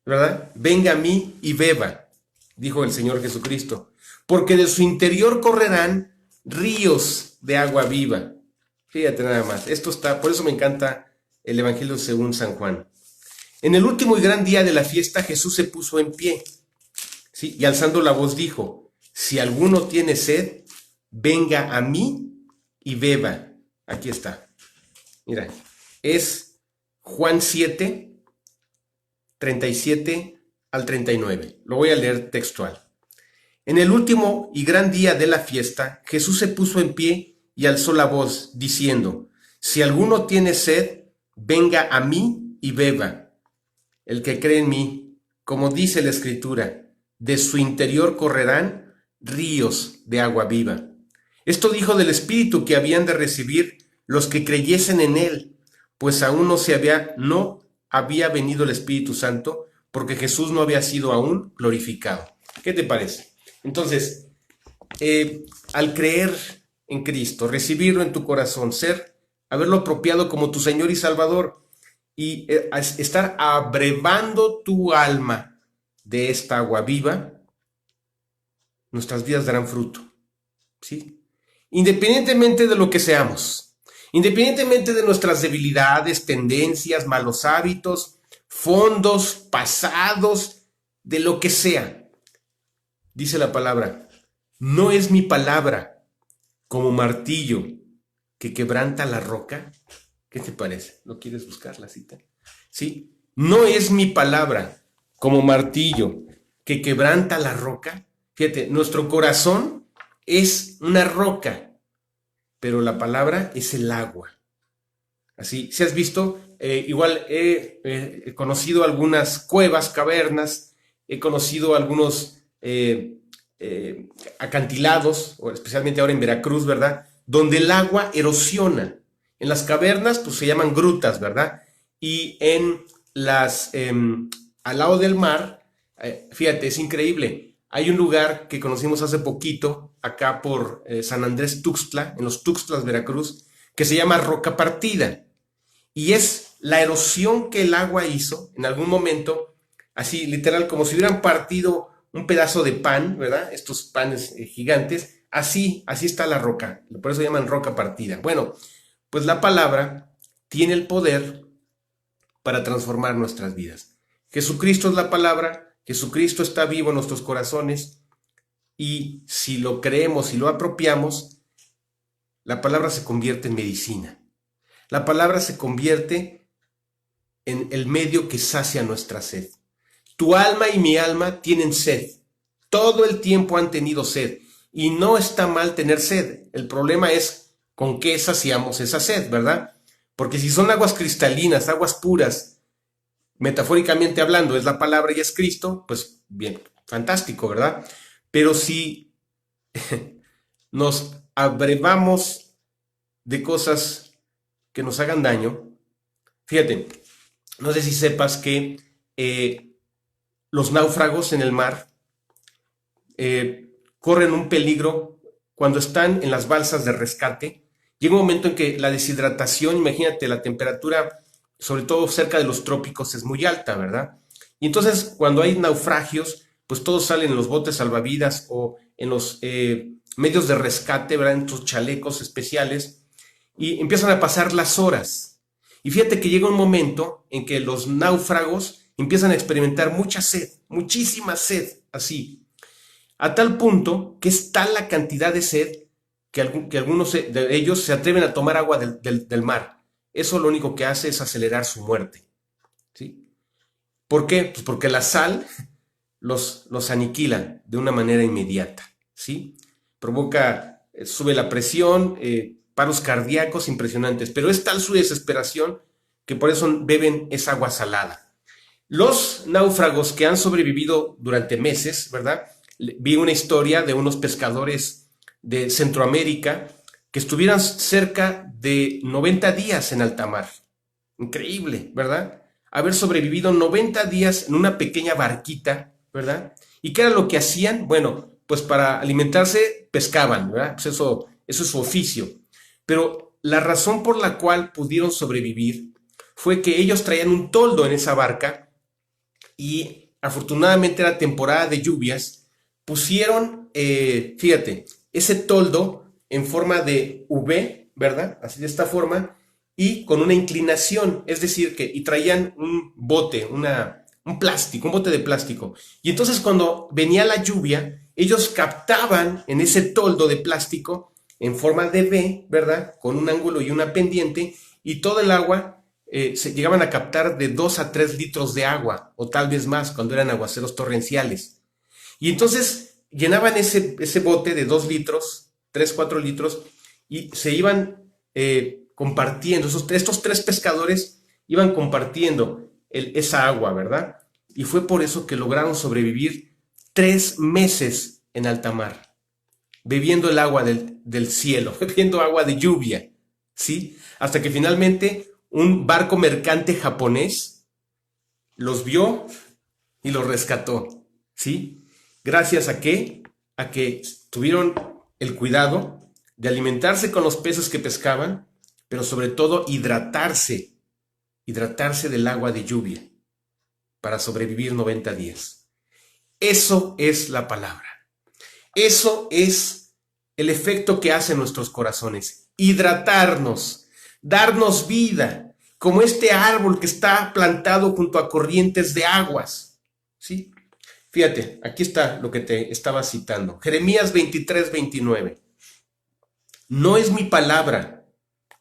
¿verdad? Venga a mí y beba, dijo el Señor Jesucristo, porque de su interior correrán ríos de agua viva. Fíjate nada más, esto está, por eso me encanta el Evangelio según San Juan. En el último y gran día de la fiesta, Jesús se puso en pie, ¿sí? Y alzando la voz dijo, si alguno tiene sed, venga a mí y beba. Aquí está. Mira, es Juan 7, 37 al 39. Lo voy a leer textual. En el último y gran día de la fiesta, Jesús se puso en pie y alzó la voz, diciendo, si alguno tiene sed, venga a mí y beba. El que cree en mí, como dice la Escritura, de su interior correrán ríos de agua viva. Esto dijo del Espíritu que habían de recibir los que creyesen en él, pues aún no había venido el Espíritu Santo, porque Jesús no había sido aún glorificado. ¿Qué te parece? Entonces, al creer en Cristo, recibirlo en tu corazón, haberlo apropiado como tu Señor y Salvador, y estar abrevando tu alma de esta agua viva, nuestras vidas darán fruto, ¿sí? Independientemente de lo que seamos, independientemente de nuestras debilidades, tendencias, malos hábitos, fondos, pasados, de lo que sea, dice la palabra, no es mi palabra como martillo que quebranta la roca. ¿Qué te parece? ¿No quieres buscar la cita? Sí, no es mi palabra como martillo que quebranta la roca. Fíjate, nuestro corazón es una roca, pero la palabra es el agua. Así, si has visto, igual he conocido algunas cuevas, cavernas, he conocido algunos acantilados, o especialmente ahora en Veracruz, ¿verdad? Donde el agua erosiona. En las cavernas, pues se llaman grutas, ¿verdad? Y al lado del mar, fíjate, es increíble. Hay un lugar que conocimos hace poquito, acá por San Andrés Tuxtla, en los Tuxtlas, Veracruz, que se llama Roca Partida. Y es la erosión que el agua hizo en algún momento, así literal, como si hubieran partido un pedazo de pan, ¿verdad? Estos panes gigantes, así está la roca. Por eso llaman Roca Partida. Bueno, pues la palabra tiene el poder para transformar nuestras vidas. Jesucristo es la palabra, Jesucristo está vivo en nuestros corazones y si lo creemos y lo apropiamos, la palabra se convierte en medicina. La palabra se convierte en el medio que sacia nuestra sed. Tu alma y mi alma tienen sed. Todo el tiempo han tenido sed y no está mal tener sed. El problema es con qué saciamos esa sed, ¿verdad? Porque si son aguas cristalinas, aguas puras, metafóricamente hablando, es la palabra y es Cristo, pues bien, fantástico, ¿verdad? Pero si nos abrevamos de cosas que nos hagan daño, fíjate, no sé si sepas que los náufragos en el mar corren un peligro cuando están en las balsas de rescate. Llega un momento en que la deshidratación, imagínate la temperatura sobre todo cerca de los trópicos, es muy alta, ¿verdad? Y entonces cuando hay naufragios, pues todos salen en los botes salvavidas o en los medios de rescate, ¿verdad? En sus chalecos especiales y empiezan a pasar las horas. Y fíjate que llega un momento en que los náufragos empiezan a experimentar mucha sed, muchísima sed, así, a tal punto que es tal la cantidad de sed que algunos de ellos se atreven a tomar agua del mar. Eso lo único que hace es acelerar su muerte, ¿sí? ¿Por qué? Pues porque la sal los aniquila de una manera inmediata, ¿sí? Provoca, sube la presión, paros cardíacos impresionantes, pero es tal su desesperación que por eso beben esa agua salada. Los náufragos que han sobrevivido durante meses, ¿verdad? Vi una historia de unos pescadores de Centroamérica que estuvieran cerca de 90 días en alta mar. Increíble, ¿verdad? Haber sobrevivido 90 días en una pequeña barquita, ¿verdad? ¿Y qué era lo que hacían? Bueno, pues para alimentarse pescaban, ¿verdad? Pues eso es su oficio. Pero la razón por la cual pudieron sobrevivir fue que ellos traían un toldo en esa barca y afortunadamente era temporada de lluvias, pusieron, fíjate, ese toldo en forma de V, ¿verdad? Así de esta forma, y con una inclinación, es decir, y traían un bote, un plástico, un bote de plástico. Y entonces cuando venía la lluvia, ellos captaban en ese toldo de plástico en forma de V, ¿verdad? Con un ángulo y una pendiente, y todo el agua se llegaban a captar de 2 a 3 litros de agua, o tal vez más, cuando eran aguaceros torrenciales. Y entonces llenaban ese bote de 2 litros, 3, 4 litros, y se iban compartiendo. Estos 3 pescadores iban compartiendo esa agua, ¿verdad? Y fue por eso que lograron sobrevivir 3 meses en alta mar, bebiendo el agua del cielo, bebiendo agua de lluvia, ¿sí? Hasta que finalmente un barco mercante japonés los vio y los rescató, ¿sí? ¿Gracias a qué? A que tuvieron el cuidado de alimentarse con los peces que pescaban, pero sobre todo hidratarse del agua de lluvia para sobrevivir 90 días. Eso es la palabra. Eso es el efecto que hace en nuestros corazones. Hidratarnos, darnos vida, como este árbol que está plantado junto a corrientes de aguas, ¿sí? Fíjate, aquí está lo que te estaba citando. Jeremías 23, 29. No es mi palabra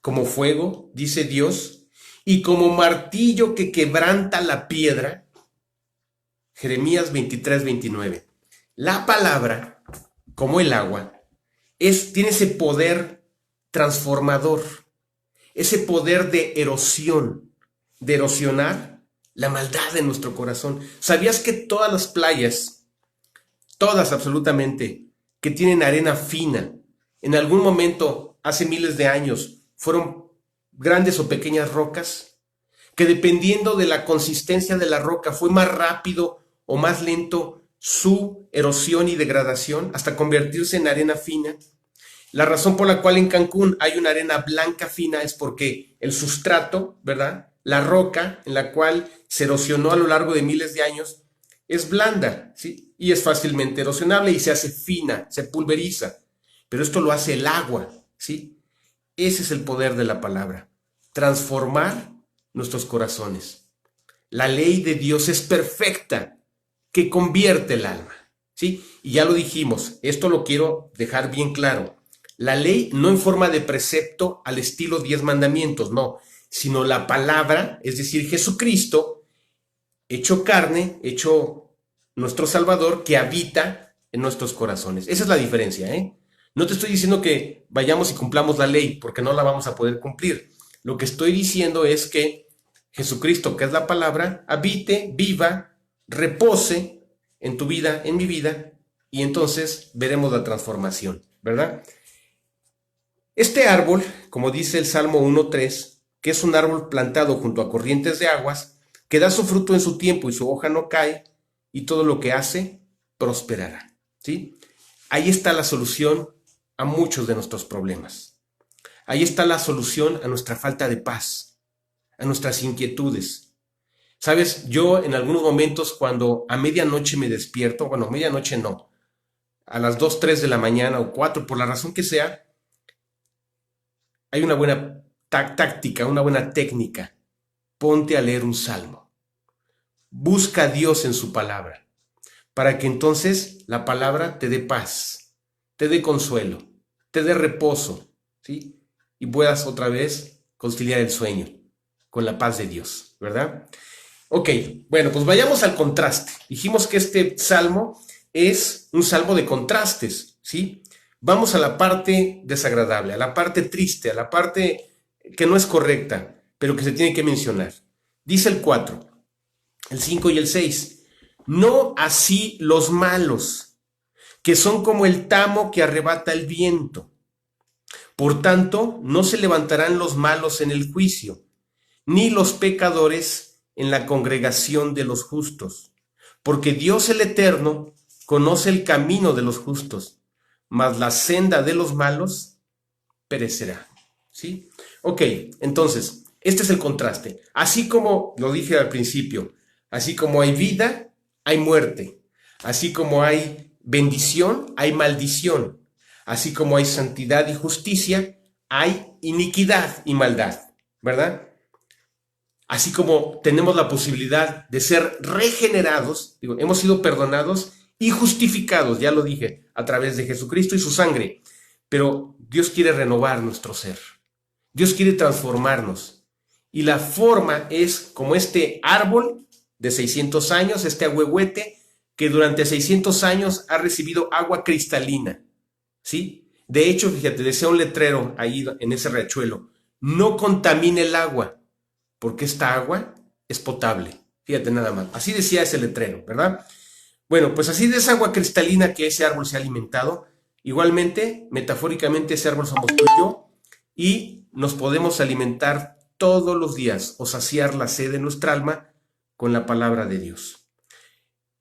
como fuego, dice Dios, y como martillo que quebranta la piedra. Jeremías 23, 29. La palabra, como el agua, tiene ese poder transformador, ese poder de erosión, de erosionar la maldad de nuestro corazón. ¿Sabías que todas las playas, todas absolutamente, que tienen arena fina, en algún momento, hace miles de años, fueron grandes o pequeñas rocas? Que dependiendo de la consistencia de la roca fue más rápido o más lento su erosión y degradación hasta convertirse en arena fina. La razón por la cual en Cancún hay una arena blanca fina es porque el sustrato, ¿verdad? La roca en la cual se erosionó a lo largo de miles de años es blanda, ¿sí? Y es fácilmente erosionable y se hace fina, se pulveriza. Pero esto lo hace el agua, ¿sí? Ese es el poder de la palabra. Transformar nuestros corazones. La ley de Dios es perfecta, que convierte el alma, ¿sí? Y ya lo dijimos, esto lo quiero dejar bien claro. La ley no en forma de precepto al estilo 10 mandamientos, no, sino la palabra, es decir, Jesucristo, hecho carne, hecho nuestro Salvador, que habita en nuestros corazones. Esa es la diferencia, ¿eh? No te estoy diciendo que vayamos y cumplamos la ley, porque no la vamos a poder cumplir. Lo que estoy diciendo es que Jesucristo, que es la palabra, habite, viva, repose en tu vida, en mi vida, y entonces veremos la transformación, ¿verdad? Este árbol, como dice el Salmo 1.3, que es un árbol plantado junto a corrientes de aguas, que da su fruto en su tiempo y su hoja no cae, y todo lo que hace prosperará, ¿sí? Ahí está la solución a muchos de nuestros problemas. Ahí está la solución a nuestra falta de paz. a nuestras inquietudes. Sabes, yo en algunos momentos cuando a medianoche me despierto, bueno, medianoche no, a las 2, 3 de la mañana o 4, por la razón que sea, hay una buena táctica, una buena técnica. Ponte a leer un salmo. Busca a Dios en su palabra, para que entonces la palabra te dé paz, te dé consuelo, te dé reposo, ¿sí? Y puedas otra vez conciliar el sueño con la paz de Dios, ¿verdad? Ok, bueno, pues vayamos al contraste. Dijimos que este salmo es un salmo de contrastes, ¿sí? Vamos a la parte desagradable, a la parte triste, a la parte que no es correcta, pero que se tiene que mencionar. Dice el 4, el 5 y el 6. No así los malos, que son como el tamo que arrebata el viento. Por tanto, no se levantarán los malos en el juicio, ni los pecadores en la congregación de los justos. Porque Dios el Eterno conoce el camino de los justos, mas la senda de los malos perecerá. ¿Sí? Ok, entonces, este es el contraste. Así como lo dije al principio, así como hay vida, hay muerte. Así como hay bendición, hay maldición. Así como hay santidad y justicia, hay iniquidad y maldad, ¿verdad? Así como tenemos la posibilidad de ser regenerados, digo, hemos sido perdonados y justificados, ya lo dije, a través de Jesucristo y su sangre. Pero Dios quiere renovar nuestro ser. Dios quiere transformarnos. Y la forma es como este árbol de 600 años, este ahuehuete, que durante 600 años ha recibido agua cristalina. ¿Sí? De hecho, fíjate, decía un letrero ahí en ese riachuelo, no contamine el agua, porque esta agua es potable. Fíjate nada más. Así decía ese letrero, ¿verdad? Bueno, pues así de esa agua cristalina que ese árbol se ha alimentado, igualmente, metafóricamente, ese árbol somos tú y yo, y nos podemos alimentar todos los días o saciar la sed de nuestra alma con la palabra de Dios.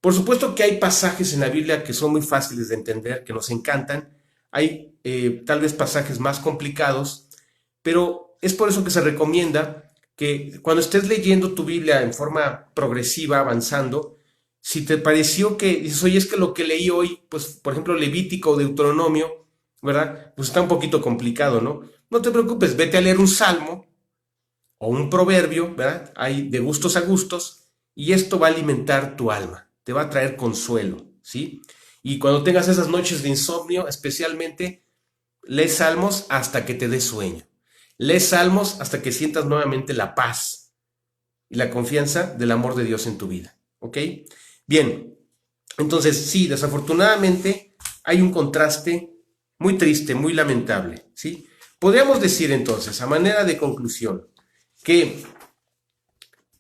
Por supuesto que hay pasajes en la Biblia que son muy fáciles de entender, que nos encantan. Hay tal vez pasajes más complicados, pero es por eso que se recomienda que cuando estés leyendo tu Biblia en forma progresiva, avanzando, si te pareció que dices, oye, es que lo que leí hoy, pues, por ejemplo, Levítico o Deuteronomio, ¿verdad? Pues está un poquito complicado, ¿no? No te preocupes, vete a leer un salmo o un proverbio, ¿verdad? Hay de gustos a gustos, y esto va a alimentar tu alma, te va a traer consuelo, ¿sí? Y cuando tengas esas noches de insomnio, especialmente, lee salmos hasta que te dé sueño. Lee salmos hasta que sientas nuevamente la paz y la confianza del amor de Dios en tu vida, ¿ok? Bien, entonces sí, desafortunadamente hay un contraste muy triste, muy lamentable, ¿sí? Podríamos decir entonces, a manera de conclusión, que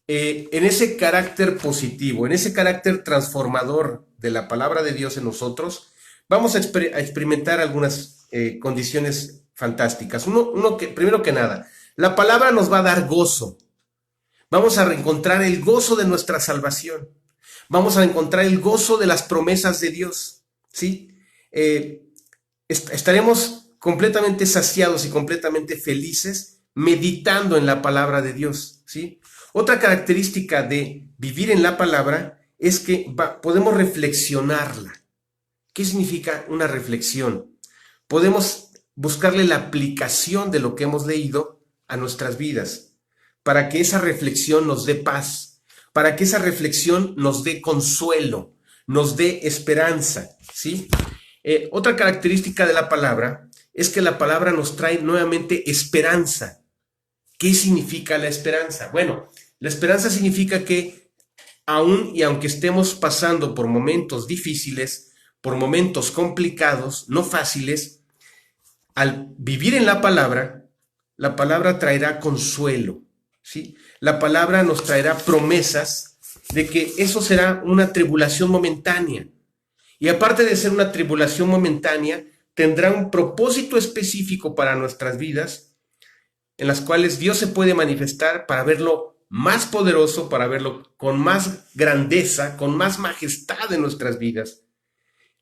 en ese carácter positivo, en ese carácter transformador de la palabra de Dios en nosotros, vamos a experimentar algunas condiciones fantásticas. Primero que nada, la palabra nos va a dar gozo. Vamos a reencontrar el gozo de nuestra salvación. Vamos a encontrar el gozo de las promesas de Dios, ¿sí? Estaremos completamente saciados y completamente felices meditando en la palabra de Dios, ¿sí? Otra característica de vivir en la palabra es que podemos reflexionarla. ¿Qué significa una reflexión? Podemos buscarle la aplicación de lo que hemos leído a nuestras vidas, para que esa reflexión nos dé paz, para que esa reflexión nos dé consuelo, nos dé esperanza, ¿sí? Otra característica de la palabra es que la palabra nos trae nuevamente esperanza. ¿Qué significa la esperanza? Bueno, la esperanza significa que aún y aunque estemos pasando por momentos difíciles, por momentos complicados, no fáciles, al vivir en la palabra traerá consuelo, ¿sí? La palabra nos traerá promesas de que eso será una tribulación momentánea. Y aparte de ser una tribulación momentánea, tendrá un propósito específico para nuestras vidas, en las cuales Dios se puede manifestar para verlo más poderoso, para verlo con más grandeza, con más majestad en nuestras vidas.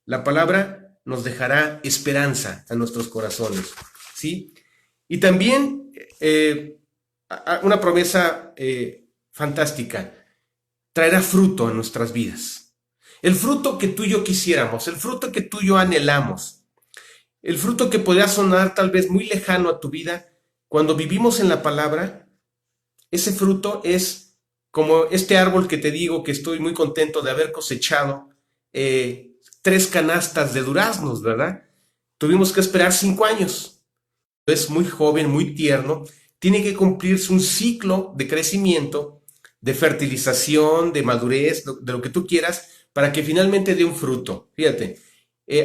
La palabra nos dejará esperanza a nuestros corazones, ¿sí? Y también una promesa fantástica. Traerá fruto en nuestras vidas. El fruto que tú y yo quisiéramos, el fruto que tú y yo anhelamos, el fruto que podría sonar tal vez muy lejano a tu vida, cuando vivimos en la palabra, ese fruto es como este árbol que te digo que estoy muy contento de haber cosechado 3 canastas de duraznos, ¿verdad? Tuvimos que esperar 5 años. Es muy joven, muy tierno, tiene que cumplirse un ciclo de crecimiento, de fertilización, de madurez, de lo que tú quieras, para que finalmente dé un fruto. Fíjate,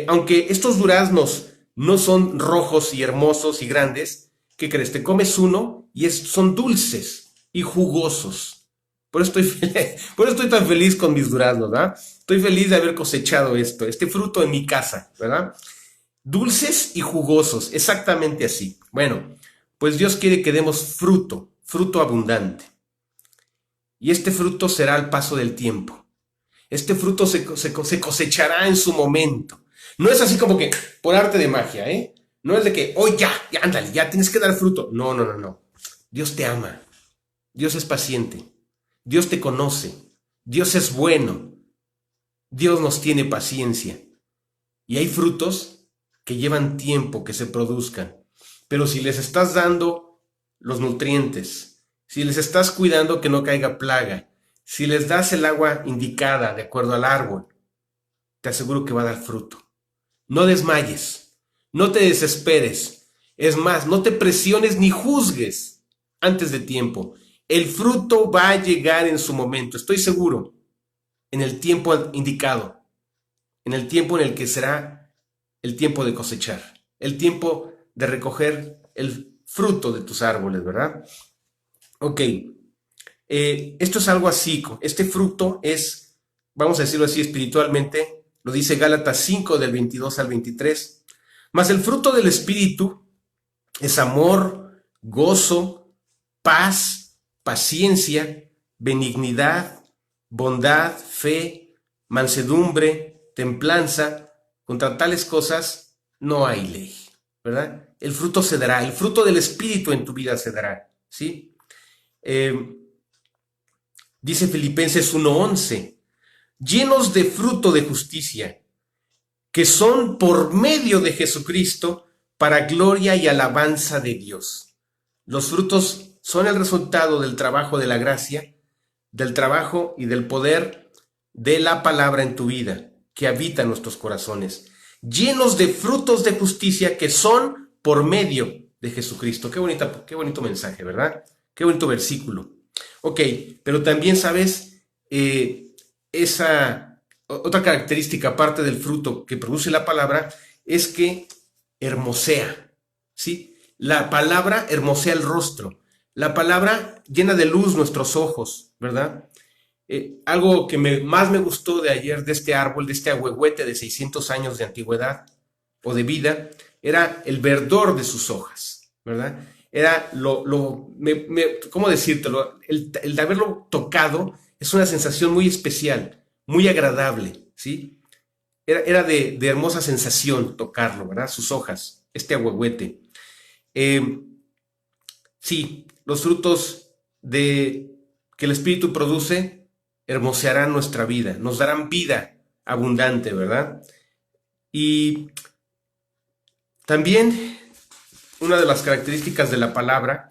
aunque estos duraznos no son rojos y hermosos y grandes, ¿qué crees? Te comes uno y son dulces y jugosos. Por eso estoy tan feliz con mis duraznos, ¿verdad? Estoy feliz de haber cosechado este fruto en mi casa, ¿verdad? Dulces y jugosos, exactamente así. Bueno, pues Dios quiere que demos fruto, fruto abundante. Y este fruto será al paso del tiempo. Este fruto se cosechará en su momento. No es así como que por arte de magia, ¿eh? No es de que, oh, ya, ándale, ya tienes que dar fruto. No, no, no, no. Dios te ama. Dios es paciente. Dios te conoce. Dios es bueno. Dios nos tiene paciencia. Y hay frutos que llevan tiempo que se produzcan. Pero si les estás dando los nutrientes, si les estás cuidando que no caiga plaga, si les das el agua indicada de acuerdo al árbol, te aseguro que va a dar fruto. No desmayes, no te desesperes. Es más, no te presiones ni juzgues antes de tiempo. El fruto va a llegar en su momento, estoy seguro, en el tiempo indicado, en el tiempo en el que será el tiempo de cosechar, el tiempo de recoger el fruto de tus árboles, ¿verdad? Ok, esto es algo así, este fruto es, vamos a decirlo así espiritualmente, lo dice Gálatas 5 del 22 al 23, mas el fruto del Espíritu es amor, gozo, paz, paciencia, benignidad, bondad, fe, mansedumbre, templanza. Contra tales cosas no hay ley, ¿verdad? El fruto se dará, el fruto del Espíritu en tu vida se dará, ¿sí? Dice Filipenses 1:11, llenos de fruto de justicia, que son por medio de Jesucristo para gloria y alabanza de Dios. Los frutos son el resultado del trabajo de la gracia, del trabajo y del poder de la palabra en tu vida, que habita en nuestros corazones, llenos de frutos de justicia que son por medio de Jesucristo. Qué bonito mensaje, ¿verdad? Qué bonito versículo. Ok, pero también sabes, esa otra característica aparte del fruto que produce la palabra es que hermosea, ¿sí? La palabra hermosea el rostro. La palabra llena de luz nuestros ojos, ¿verdad? Algo que más me gustó de ayer de este árbol, de este ahuehuete de 600 años de antigüedad o de vida, era el verdor de sus hojas, ¿verdad? Era ¿cómo decírtelo? El de haberlo tocado es una sensación muy especial, muy agradable, ¿sí? Era de hermosa sensación tocarlo, ¿verdad? Sus hojas, este ahuehuete. Sí, los frutos que el Espíritu produce hermosearán nuestra vida, nos darán vida abundante, ¿verdad? Y también una de las características de la palabra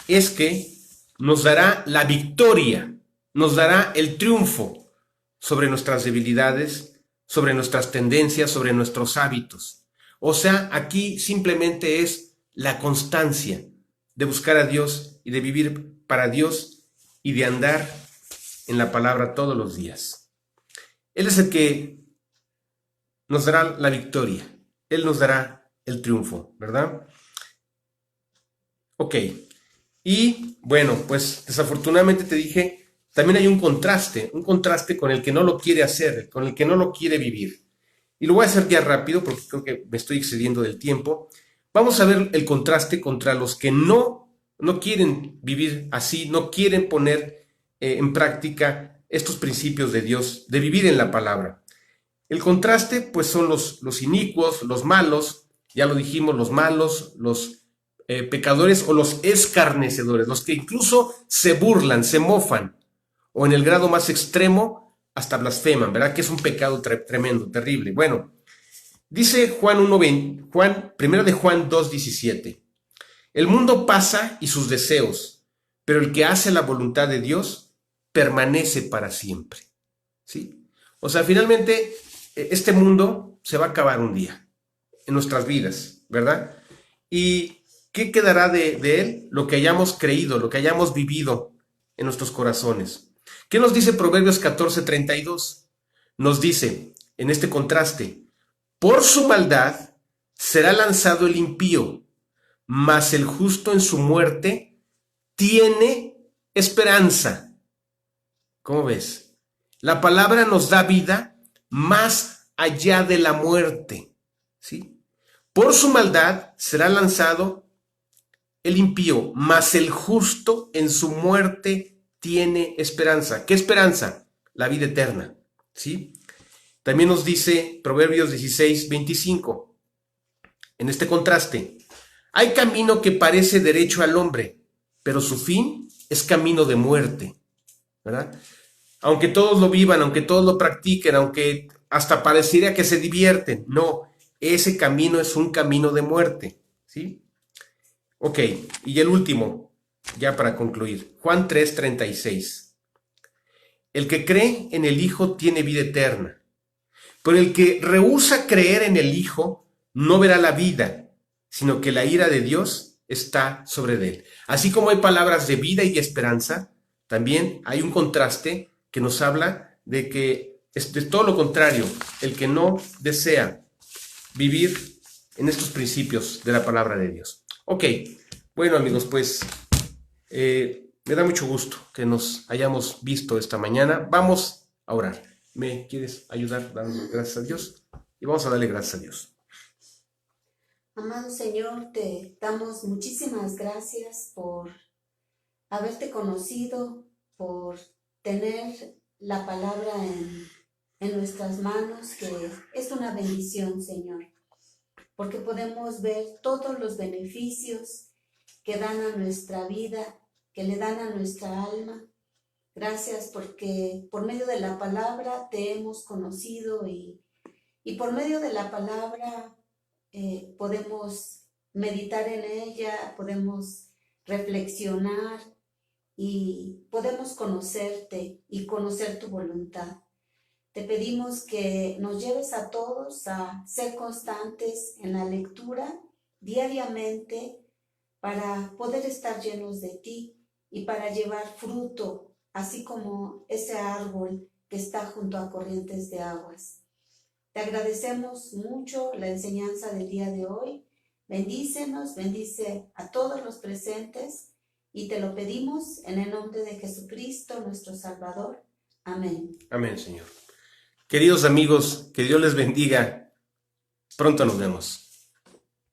es que nos dará la victoria, nos dará el triunfo sobre nuestras debilidades, sobre nuestras tendencias, sobre nuestros hábitos. O sea, aquí simplemente es la constancia de buscar a Dios y de vivir para Dios y de andar en la palabra todos los días. Él es el que nos dará la victoria, Él nos dará el triunfo, ¿verdad? Ok, y bueno, pues desafortunadamente te dije, también hay un contraste con el que no lo quiere hacer, con el que no lo quiere vivir. Y lo voy a hacer ya rápido porque creo que me estoy excediendo del tiempo. Vamos a ver el contraste contra los que no quieren vivir así, no quieren poner en práctica estos principios de Dios, de vivir en la palabra. El contraste, pues, son los inicuos, los malos, ya lo dijimos, los malos, los pecadores o los escarnecedores, los que incluso se burlan, se mofan, o en el grado más extremo hasta blasfeman, ¿verdad? Que es un pecado tremendo, terrible. Bueno, dice Juan 1:20, primero de Juan 2:17. El mundo pasa y sus deseos, pero el que hace la voluntad de Dios permanece para siempre. ¿Sí? O sea, finalmente este mundo se va a acabar un día en nuestras vidas, ¿verdad? ¿Y qué quedará de él? Lo que hayamos creído, lo que hayamos vivido en nuestros corazones. ¿Qué nos dice Proverbios 14:32? Nos dice, en este contraste, por su maldad será lanzado el impío, mas el justo en su muerte tiene esperanza. ¿Cómo ves? La palabra nos da vida más allá de la muerte, ¿sí? Por su maldad será lanzado el impío, mas el justo en su muerte tiene esperanza. ¿Qué esperanza? La vida eterna, ¿sí? También nos dice Proverbios 16:25, en este contraste, hay camino que parece derecho al hombre, pero su fin es camino de muerte, ¿verdad? Aunque todos lo vivan, aunque todos lo practiquen, aunque hasta pareciera que se divierten, no, ese camino es un camino de muerte, ¿sí? Ok, y el último, ya para concluir, Juan 3:36. El que cree en el Hijo tiene vida eterna, pero el que rehúsa creer en el Hijo no verá la vida, sino que la ira de Dios está sobre él. Así como hay palabras de vida y de esperanza, también hay un contraste que nos habla de que es de todo lo contrario, el que no desea vivir en estos principios de la palabra de Dios. Ok, bueno amigos, pues me da mucho gusto que nos hayamos visto esta mañana. Vamos a orar. ¿Me quieres ayudar dando gracias a Dios? Y vamos a darle gracias a Dios. Amado Señor, te damos muchísimas gracias por haberte conocido, por tener la palabra en nuestras manos, que es una bendición, Señor, porque podemos ver todos los beneficios que dan a nuestra vida, que le dan a nuestra alma. Gracias porque por medio de la palabra te hemos conocido y por medio de la palabra podemos meditar en ella, podemos reflexionar y podemos conocerte y conocer tu voluntad. Te pedimos que nos lleves a todos a ser constantes en la lectura diariamente para poder estar llenos de ti y para llevar fruto, así como ese árbol que está junto a corrientes de aguas. Te agradecemos mucho la enseñanza del día de hoy. Bendícenos, bendice a todos los presentes y te lo pedimos en el nombre de Jesucristo, nuestro Salvador. Amén. Amén, Señor. Queridos amigos, que Dios les bendiga. Pronto nos vemos.